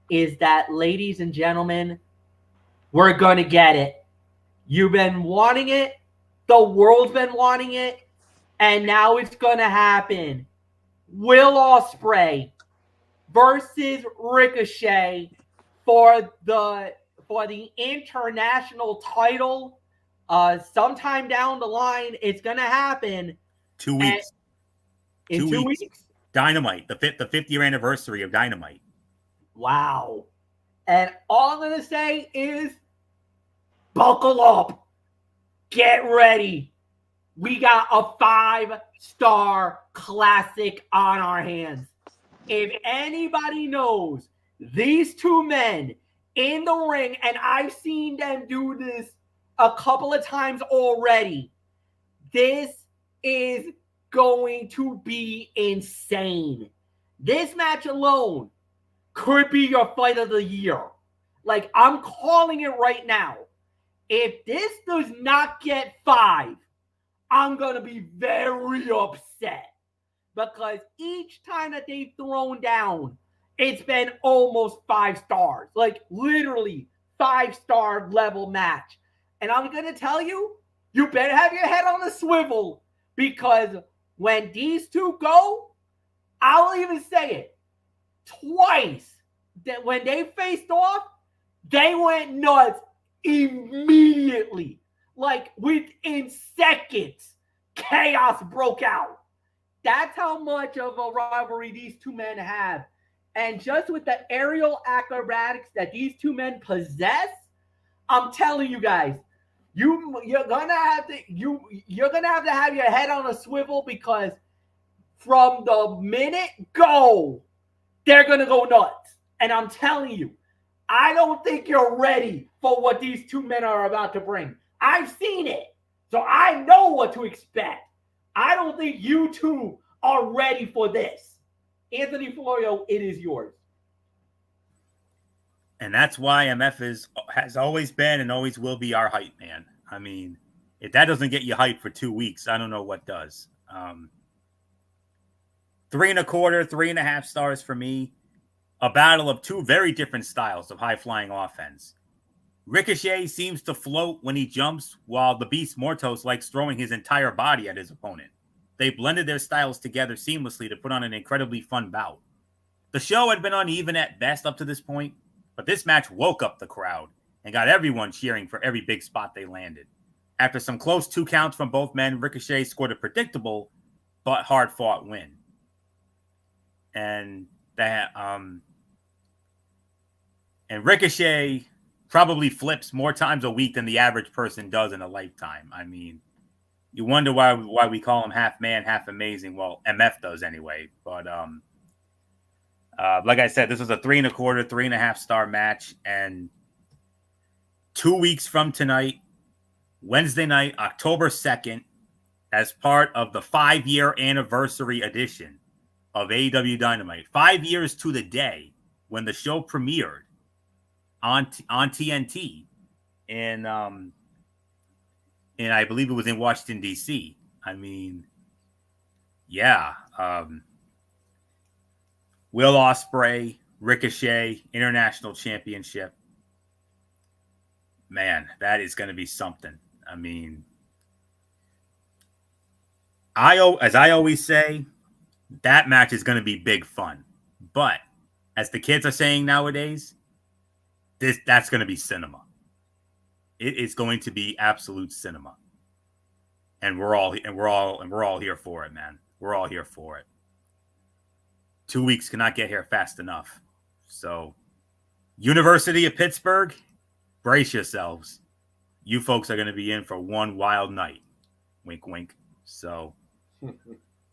is that, ladies and gentlemen, we're going to get it. You've been wanting it. The world's been wanting it. And now it's going to happen. Will Ospreay versus Ricochet for the international title. Sometime down the line, it's going to happen. 2 weeks. In 2 weeks? Dynamite, the 5th-year anniversary of Dynamite. Wow. And all I'm going to say is buckle up. Get ready. We got a 5-star classic on our hands. If anybody knows these two men in the ring, and I've seen them do this a couple of times already, this is going to be insane. This match alone could be your fight of the year. Like, I'm calling it right now. If this does not get 5, I'm going to be very upset. Because each time that they've thrown down, it's been almost 5 stars. Like, literally 5-star level match. And I'm going to tell you, you better have your head on the swivel. Because when these two go, I'll even say it twice. That when they faced off, they went nuts immediately. Like, within seconds, chaos broke out. That's how much of a rivalry these two men have. And just with the aerial acrobatics that these two men possess, I'm telling you guys, you're gonna have to have your head on a swivel because from the minute go, they're gonna go nuts. And I'm telling you, I don't think you're ready for what these two men are about to bring. I've seen it, so I know what to expect. I don't think you two are ready for this. Anthony Florio, it is yours. And that's why MF has always been and always will be our hype man. I mean, if that doesn't get you hyped for 2 weeks, I don't know what does. 3.25, 3.5 stars for me. A battle of two very different styles of high-flying offense. Ricochet seems to float when he jumps, while the Beast Mortos likes throwing his entire body at his opponent. They blended their styles together seamlessly to put on an incredibly fun bout. The show had been uneven at best up to this point, but this match woke up the crowd and got everyone cheering for every big spot they landed. After some close 2 counts from both men, Ricochet scored a predictable but hard-fought win. And Ricochet probably flips more times a week than the average person does in a lifetime. I mean, you wonder why we call him half man, half amazing. Well, MF does anyway. But like I said, this was a 3.25, 3.5 star match. And 2 weeks from tonight, Wednesday night, October 2nd, as part of the 5-year anniversary edition of AEW Dynamite, 5 years to the day when the show premiered on TNT in I believe it was in Washington, D.C. I mean, yeah. Will Ospreay, Ricochet, International Championship. Man, that is going to be something. I mean, as I always say, that match is going to be big fun. But as the kids are saying nowadays, that's going to be cinema. It is going to be absolute cinema. And we're all here for it, man. We're all here for it. 2 weeks cannot get here fast enough. So, University of Pittsburgh, brace yourselves. You folks are going to be in for one wild night. Wink, wink. So,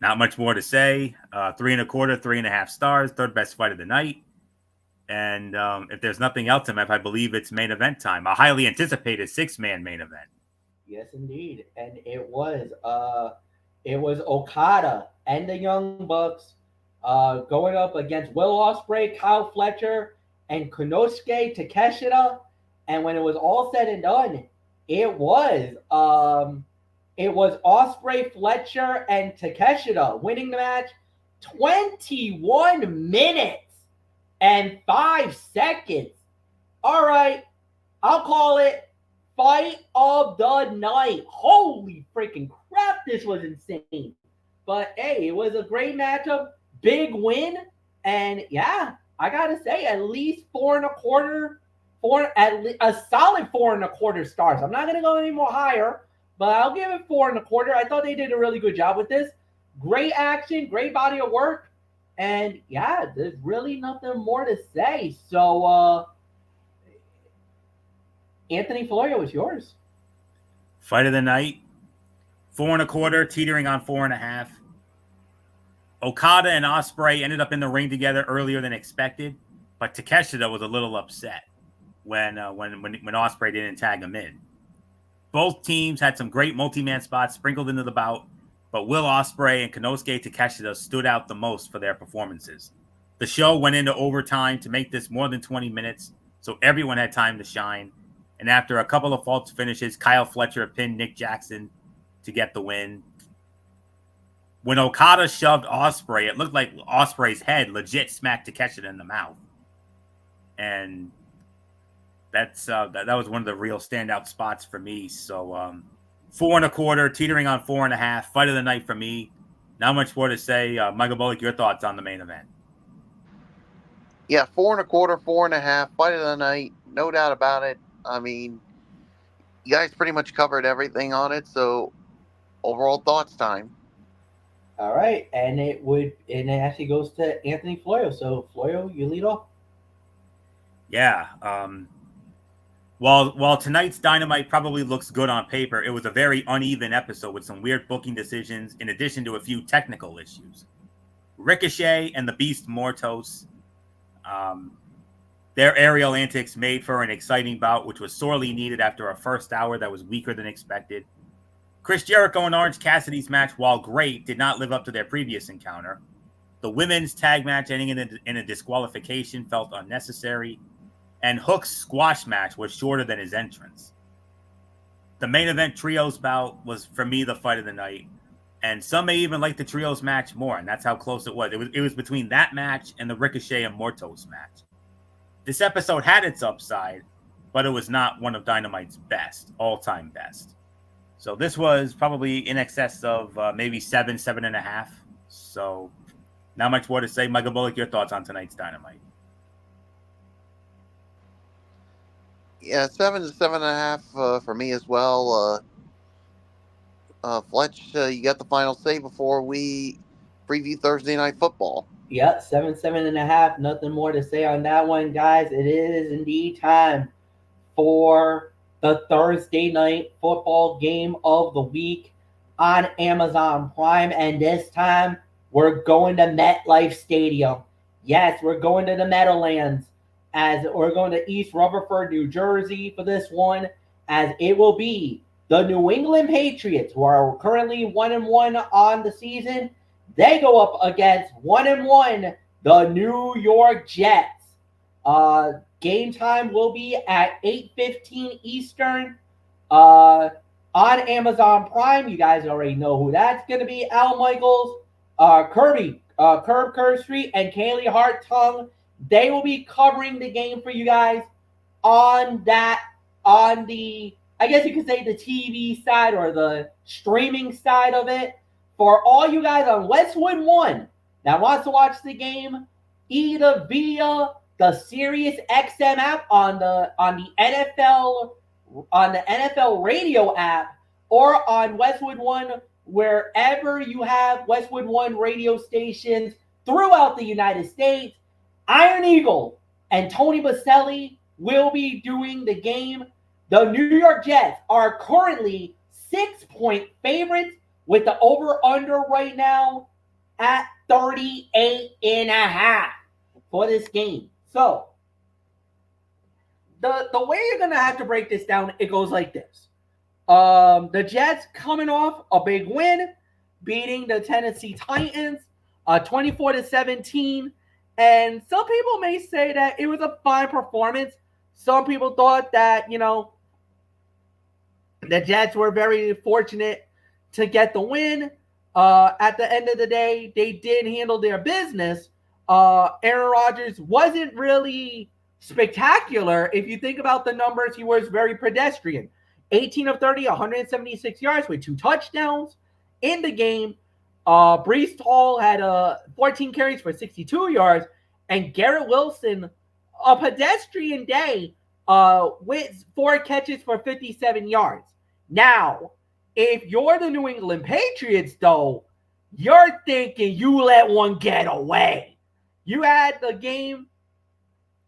not much more to say. 3.25, 3.5 stars. Third best fight of the night. And if there's nothing else, MF, I believe it's main event time. A highly anticipated 6-man main event. Yes, indeed. And it was Okada and the Young Bucks going up against Will Ospreay, Kyle Fletcher, and Konosuke Takeshita. And when it was all said and done, it was Ospreay, Fletcher, and Takeshita winning the match 21 minutes and 5 seconds. All right, I'll call it fight of the night. Holy freaking crap, this was insane. But hey, it was a great matchup, big win, and yeah, I gotta say, at least 4.25, a solid 4.25 stars. I'm not gonna go any more higher, but I'll give it 4.25. I thought they did a really good job with this. Great action, great body of work, and yeah, there's really nothing more to say. So, Anthony Florio, is yours. Fight of the night, 4.25, teetering on 4.5. Okada and Ospreay ended up in the ring together earlier than expected, but Takeshita was a little upset when Ospreay didn't tag him in. Both teams had some great multi-man spots sprinkled into the bout, but Will Ospreay and Konosuke Takeshita stood out the most for their performances. The show went into overtime to make this more than 20 minutes, so everyone had time to shine. And after a couple of false finishes, Kyle Fletcher pinned Nick Jackson to get the win. When Okada shoved Ospreay, it looked like Ospreay's head legit smacked Takeshita in the mouth. And that was one of the real standout spots for me. So 4.25, teetering on 4.5. Fight of the night for me. Not much more to say. Michael Bullock, your thoughts on the main event? Yeah, 4.25, 4.5. Fight of the night. No doubt about it. I mean, you guys pretty much covered everything on it. So overall thoughts time. All right, and it actually goes to Anthony Florio. So Florio, you lead off. Yeah. While tonight's Dynamite probably looks good on paper, it was a very uneven episode with some weird booking decisions in addition to a few technical issues. Ricochet and the Beast Mortos, their aerial antics made for an exciting bout, which was sorely needed after a first hour that was weaker than expected. Chris Jericho and Orange Cassidy's match, while great, did not live up to their previous encounter. The women's tag match ending in a disqualification felt unnecessary, and Hook's squash match was shorter than his entrance. The main event trios bout was, for me, the fight of the night, and some may even like the trios match more, and that's how close it was. It was between that match and the Ricochet and Mortos match. This episode had its upside, but it was not one of Dynamite's best, all-time best. So this was probably in excess of maybe 7.5. So not much more to say. Michael Bullock, your thoughts on tonight's Dynamite? Yeah, 7 to 7.5 for me as well. Fletch, you got the final say before we preview Thursday Night Football. Yep, 7.5. Nothing more to say on that one, guys. It is indeed time for the Thursday Night Football game of the week on Amazon Prime. And this time, we're going to MetLife Stadium. Yes, we're going to the Meadowlands, as we're going to East Rutherford, New Jersey for this one, as it will be the New England Patriots, who are currently 1-1 on the season. They go up against 1-1, the New York Jets. Game time will be at 8:15 Eastern on Amazon Prime. You guys already know who that's going to be. Al Michaels, Curb Street, and Kaylee Hart-Tongue. They will be covering the game for you guys on the, I guess you could say, the TV side or the streaming side of it. For all you guys on Westwood One that wants to watch the game, either via the Sirius XM app on the NFL radio app, or on Westwood One, wherever you have Westwood One radio stations throughout the United States, Iron Eagle and Tony Baselli will be doing the game. The New York Jets are currently 6-point favorites, with the over-under right now at 38.5 for this game. So, the way you're going to have to break this down, it goes like this. The Jets coming off a big win, beating the Tennessee Titans 24-17. And some people may say that it was a fine performance. Some people thought that, the Jets were very fortunate to get the win. At the end of the day, they did handle their business. Aaron Rodgers wasn't really spectacular. If you think about the numbers, he was very pedestrian. 18 of 30, 176 yards with 2 touchdowns in the game. Breece Hall had 14 carries for 62 yards. And Garrett Wilson, a pedestrian day, with 4 catches for 57 yards. Now, if you're the New England Patriots, though, you're thinking you let one get away. You had the game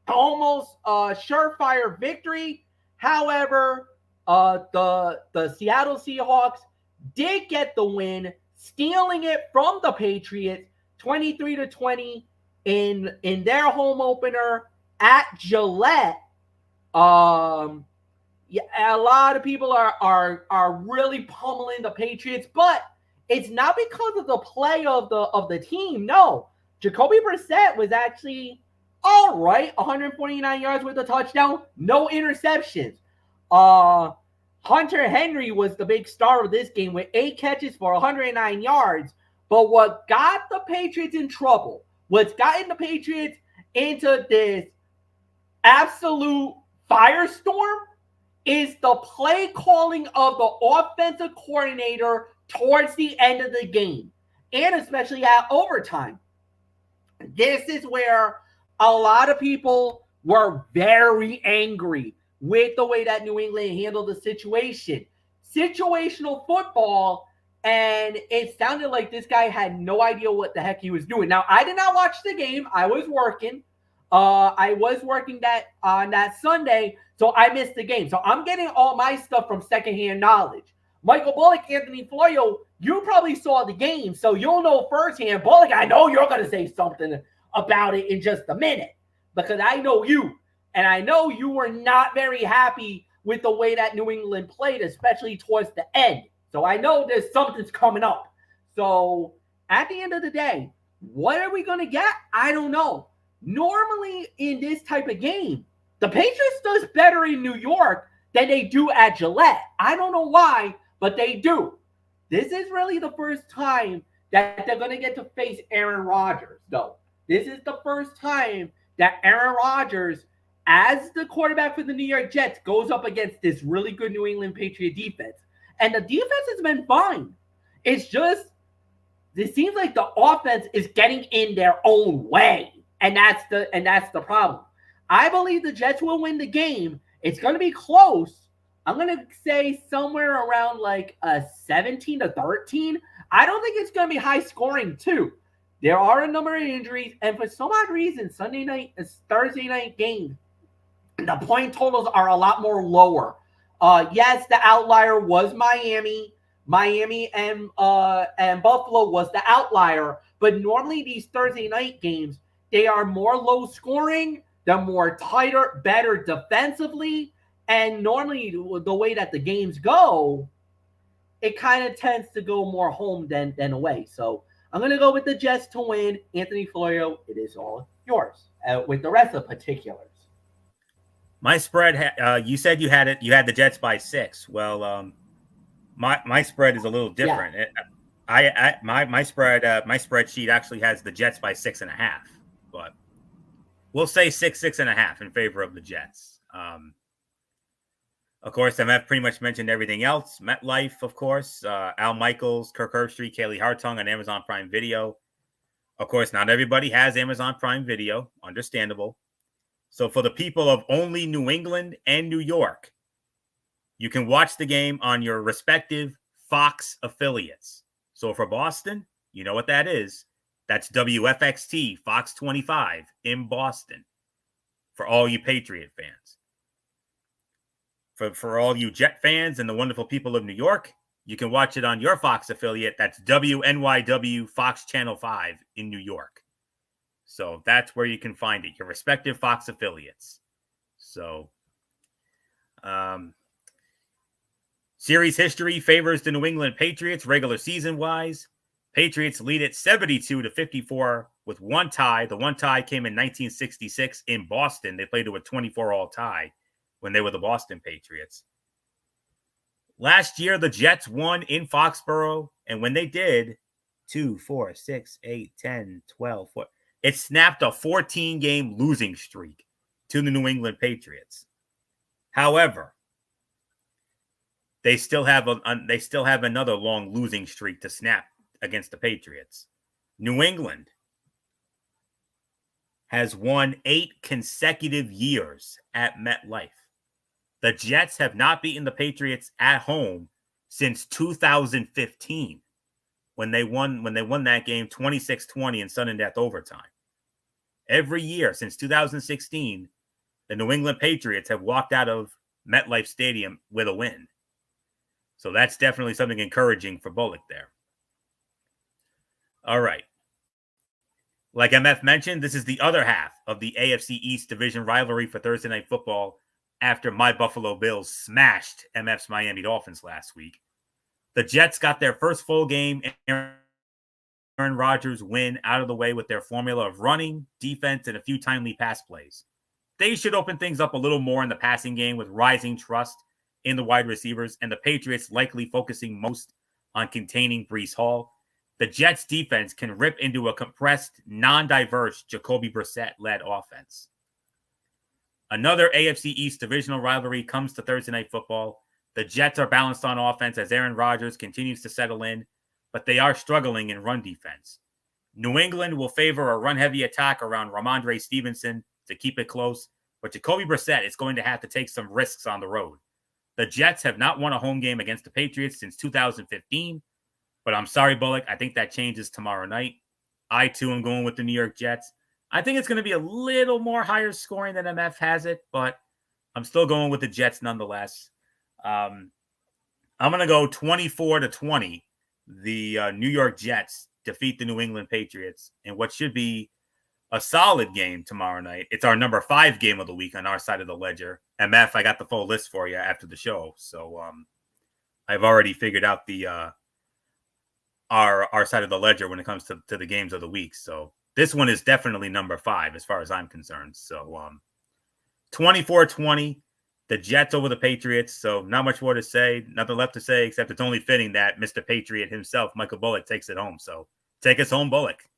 almost surefire victory. However, the Seattle Seahawks did get the win, stealing it from the Patriots 23-20 in their home opener at Gillette. Yeah, a lot of people are really pummeling the Patriots, but it's not because of the play of the team. No, Jacoby Brissett was actually all right, 149 yards with a touchdown, no interceptions. Hunter Henry was the big star of this game with 8 catches for 109 yards. But what got the Patriots in trouble, what's gotten the Patriots into this absolute firestorm, is the play calling of the offensive coordinator towards the end of the game, and especially at overtime. This is where a lot of people were very angry with the way that New England handled the situation. Situational football, and it sounded like this guy had no idea what the heck he was doing. Now, I did not watch the game. I was working. I was working on that Sunday, so I missed the game. So I'm getting all my stuff from secondhand knowledge. Michael Bullock, Anthony Florio, you probably saw the game, so you'll know firsthand. Bullock, I know you're going to say something about it in just a minute because I know you, and I know you were not very happy with the way that New England played, especially towards the end. So I know there's something's coming up. So at the end of the day, what are we going to get? I don't know. Normally in this type of game, the Patriots does better in New York than they do at Gillette. I don't know why, but they do. This is really the first time that they're going to get to face Aaron Rodgers, though. This is the first time that Aaron Rodgers, as the quarterback for the New York Jets, goes up against this really good New England Patriot defense. And the defense has been fine. It's just, it seems like the offense is getting in their own way. And that's the problem. I believe the Jets will win the game. It's going to be close. I'm going to say somewhere around like a 17-13. I don't think it's going to be high scoring too. There are a number of injuries, and for some odd reason, Thursday night game, the point totals are a lot more lower. Yes, the outlier was Miami. Miami and Buffalo was the outlier, but normally these Thursday night games, they are more low scoring, they're more tighter, better defensively, and normally the way that the games go, it kind of tends to go more home than away. So I'm going to go with the Jets to win. Anthony Florio, it is all yours with the rest of the particulars. My spread, you said you had the Jets by 6. Well, my spread is a little different. Yeah. My spreadsheet actually has the Jets by 6.5, but we'll say 6.5 in favor of the Jets. Of course, MF pretty much mentioned everything else. MetLife, of course, Al Michaels, Kirk Herbstreit, Kaylee Hartung on Amazon Prime Video. Of course, not everybody has Amazon Prime Video. Understandable. So for the people of only New England and New York, you can watch the game on your respective Fox affiliates. So for Boston, you know what that is. That's WFXT, Fox 25 in Boston. For all you Patriot fans. For all you Jet fans and the wonderful people of New York, you can watch it on your Fox affiliate. That's WNYW Fox Channel 5 in New York. So that's where you can find it, your respective Fox affiliates. So, series history favors the New England Patriots regular season-wise. Patriots lead it 72-54 with one tie. The one tie came in 1966 in Boston. They played to a 24-all tie when they were the Boston Patriots. Last year, the Jets won in Foxborough, and when they did, 2, 4, 6, 8, 10, 12, 14, it snapped a 14-game losing streak to the New England Patriots. However, they still have another long losing streak to snap against the Patriots. New England has won 8 consecutive years at MetLife. The Jets have not beaten the Patriots at home since 2015 when they won that game 26-20 in sudden death overtime. Every year since 2016, the New England Patriots have walked out of MetLife Stadium with a win. So that's definitely something encouraging for Bullock there. All right. Like MF mentioned, this is the other half of the AFC East division rivalry for Thursday Night Football after my Buffalo Bills smashed MF's Miami Dolphins last week. The Jets got their first full game Aaron Rodgers win out of the way with their formula of running, defense, and a few timely pass plays. They should open things up a little more in the passing game with rising trust in the wide receivers, and the Patriots likely focusing most on containing Breece Hall. The Jets defense can rip into a compressed, non-diverse Jacoby Brissett-led offense. Another AFC East divisional rivalry comes to Thursday Night Football. The Jets are balanced on offense as Aaron Rodgers continues to settle in, but they are struggling in run defense. New England will favor a run-heavy attack around Ramondre Stevenson to keep it close, but Jacoby Brissett is going to have to take some risks on the road. The Jets have not won a home game against the Patriots since 2015, but I'm sorry, Bullock, I think that changes tomorrow night. I, too, am going with the New York Jets. I think it's going to be a little more higher scoring than MF has it, but I'm still going with the Jets nonetheless. I'm going to go 24-20. The New York Jets defeat the New England Patriots in what should be a solid game tomorrow night. It's our number 5 game of the week on our side of the ledger. MF, I got the full list for you after the show. So I've already figured out the our side of the ledger when it comes to the games of the week. So this one is definitely number 5 as far as I'm concerned. So 24-20, the Jets over the Patriots. So not much more to say, nothing left to say, except it's only fitting that Mr. Patriot himself, Michael Bullock, takes it home. So take us home, Bullock.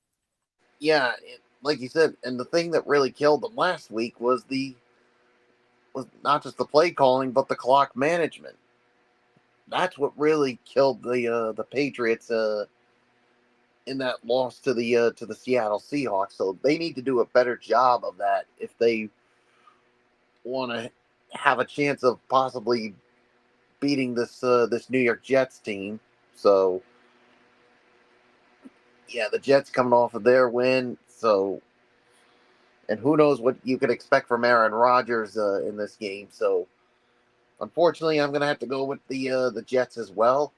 Yeah, like you said, and the thing that really killed them last week was not just the play calling, but the clock management. That's what really killed the Patriots in that loss to the Seattle Seahawks. So they need to do a better job of that if they want to have a chance of possibly beating this New York Jets team. So yeah, the Jets coming off of their win. So, and who knows what you could expect from Aaron Rodgers in this game. So unfortunately, I'm going to have to go with the Jets as well.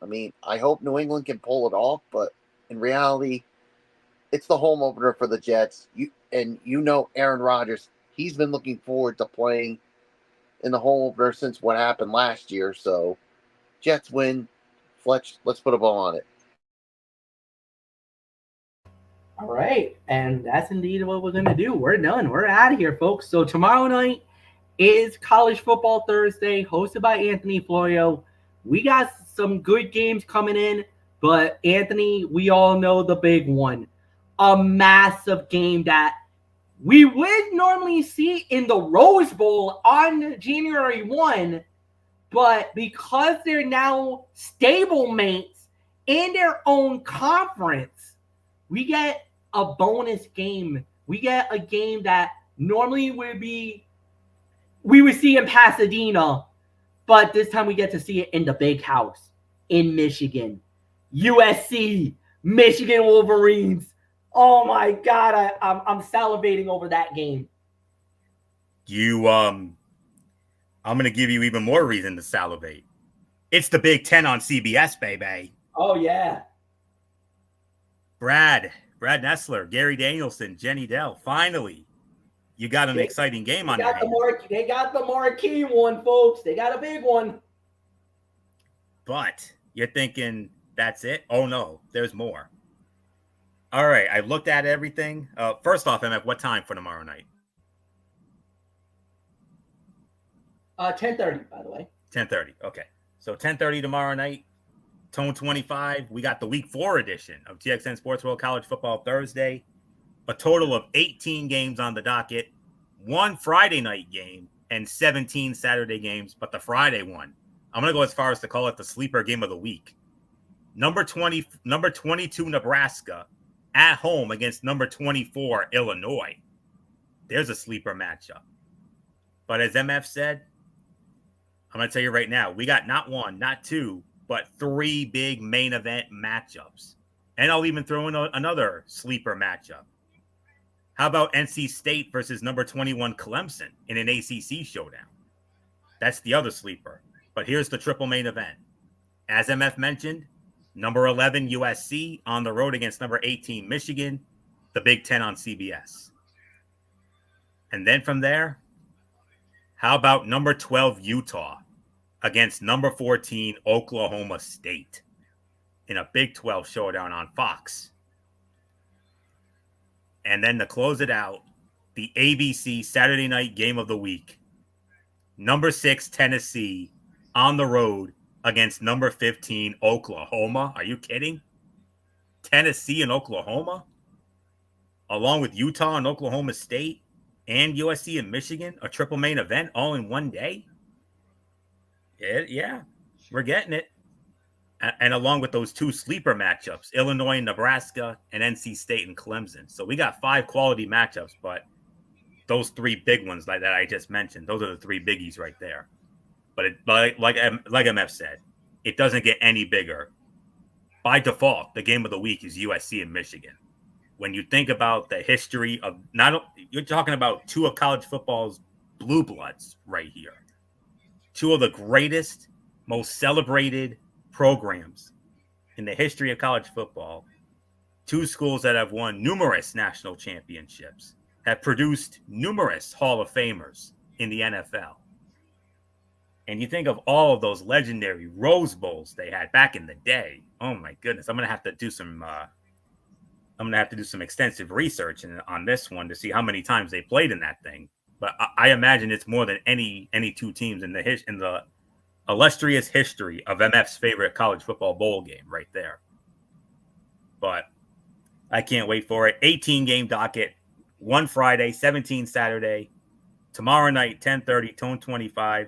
I mean, I hope New England can pull it off, but in reality, it's the home opener for the Jets. Aaron Rodgers, he's been looking forward to playing in the home opener since what happened last year. So, Jets win. Fletch, let's put a ball on it. All right, and that's indeed what we're going to do. We're done. We're out of here, folks. So tomorrow night is College Football Thursday, hosted by Anthony Florio. We got some good games coming in, but Anthony, we all know the big one. A massive game that we would normally see in the Rose Bowl on January 1, but because they're now stablemates in their own conference, we get a bonus game. We get a game that normally we would see in Pasadena, but this time we get to see it in the big house in Michigan. USC, Michigan Wolverines. Oh my God, I'm salivating over that game. I'm going to give you even more reason to salivate. It's the Big Ten on CBS, baby. Oh yeah. Brad Nessler, Gary Danielson, Jenny Dell. Finally, you got an exciting game on your hands. They got the marquee one, folks. They got a big one. But you're thinking, that's it? Oh, no, there's more. All right, I looked at everything. First off, MF, what time for tomorrow night? 10:30, by the way. 10:30, okay. So 10:30 tomorrow night. Tone 25, we got the Week 4 edition of TXN Sports World College Football Thursday. A total of 18 games on the docket, 1 Friday night game, and 17 Saturday games, but the Friday one, I'm going to go as far as to call it the sleeper game of the week. Number 22 Nebraska at home against number 24 Illinois. There's a sleeper matchup. But as MF said, I'm going to tell you right now, we got not 1, not 2, but 3 big main event matchups. And I'll even throw in another sleeper matchup. How about NC State versus number 21 Clemson in an ACC showdown? That's the other sleeper. But here's the triple main event. As MF mentioned, number 11 USC on the road against number 18 Michigan, the Big Ten on CBS. And then from there, how about number 12 Utah against number 14 Oklahoma State in a Big 12 showdown on Fox? And then to close it out, the ABC Saturday night game of the week. Number 6 Tennessee on the road against number 15 Oklahoma. Are you kidding? Tennessee and Oklahoma? Along with Utah and Oklahoma State and USC and Michigan, a triple main event all in one day? Yeah, we're getting it. And along with those 2 sleeper matchups, Illinois and Nebraska and NC State and Clemson. So we got 5 quality matchups, but those 3 big ones like that I just mentioned, those are the 3 biggies right there. But like MF said, it doesn't get any bigger. By default, the game of the week is USC and Michigan. when you think about the history of you're talking about two of college football's blue bloods right here. Two of the greatest, most celebrated programs in the history of college football. Two schools that have won numerous national championships, have produced numerous Hall of Famers in the NFL. And you think of all of those legendary Rose Bowls they had back in the day. Oh my goodness. I'm gonna have to do some extensive research on this one to see how many times they played in that thing. But I imagine it's more than any two teams in the illustrious history of MF's favorite college football bowl game right there. But I can't wait for it. 18 game docket, 1 Friday, 17 Saturday, tomorrow night, 10:30, Tone 25,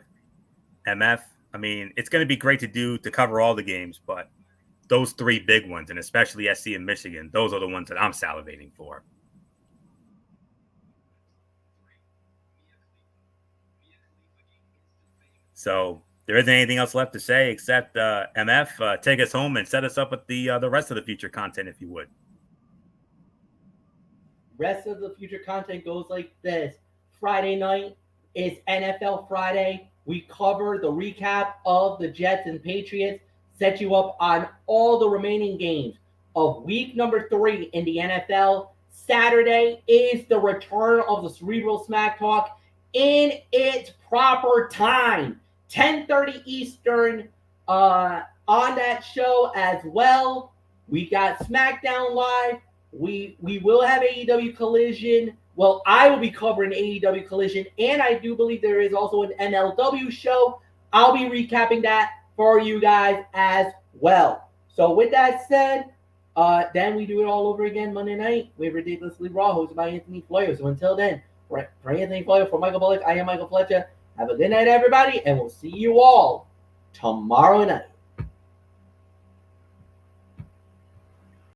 MF. I mean, it's going to be great to cover all the games, but those three big ones, and especially SC and Michigan, those are the ones that I'm salivating for. So there isn't anything else left to say except MF, take us home and set us up with the rest of the future content, if you would. Rest of the future content goes like this. Friday night is NFL Friday. We cover the recap of the Jets and Patriots, set you up on all the remaining games of week number 3 in the NFL. Saturday is the return of the Cerebral Smack Talk in its proper time. 10:30 Eastern on that show as well. We got SmackDown Live. We will have AEW Collision. Well, I will be covering AEW Collision, and I do believe there is also an MLW show. I'll be recapping that for you guys as well. So with that said, then we do it all over again Monday night with Ridiculously Raw, hosted by Anthony Floyer. So until then, for Anthony Floyer, for Michael Bullock, I am Michael Fletcher. Have a good night, everybody, and we'll see you all tomorrow night.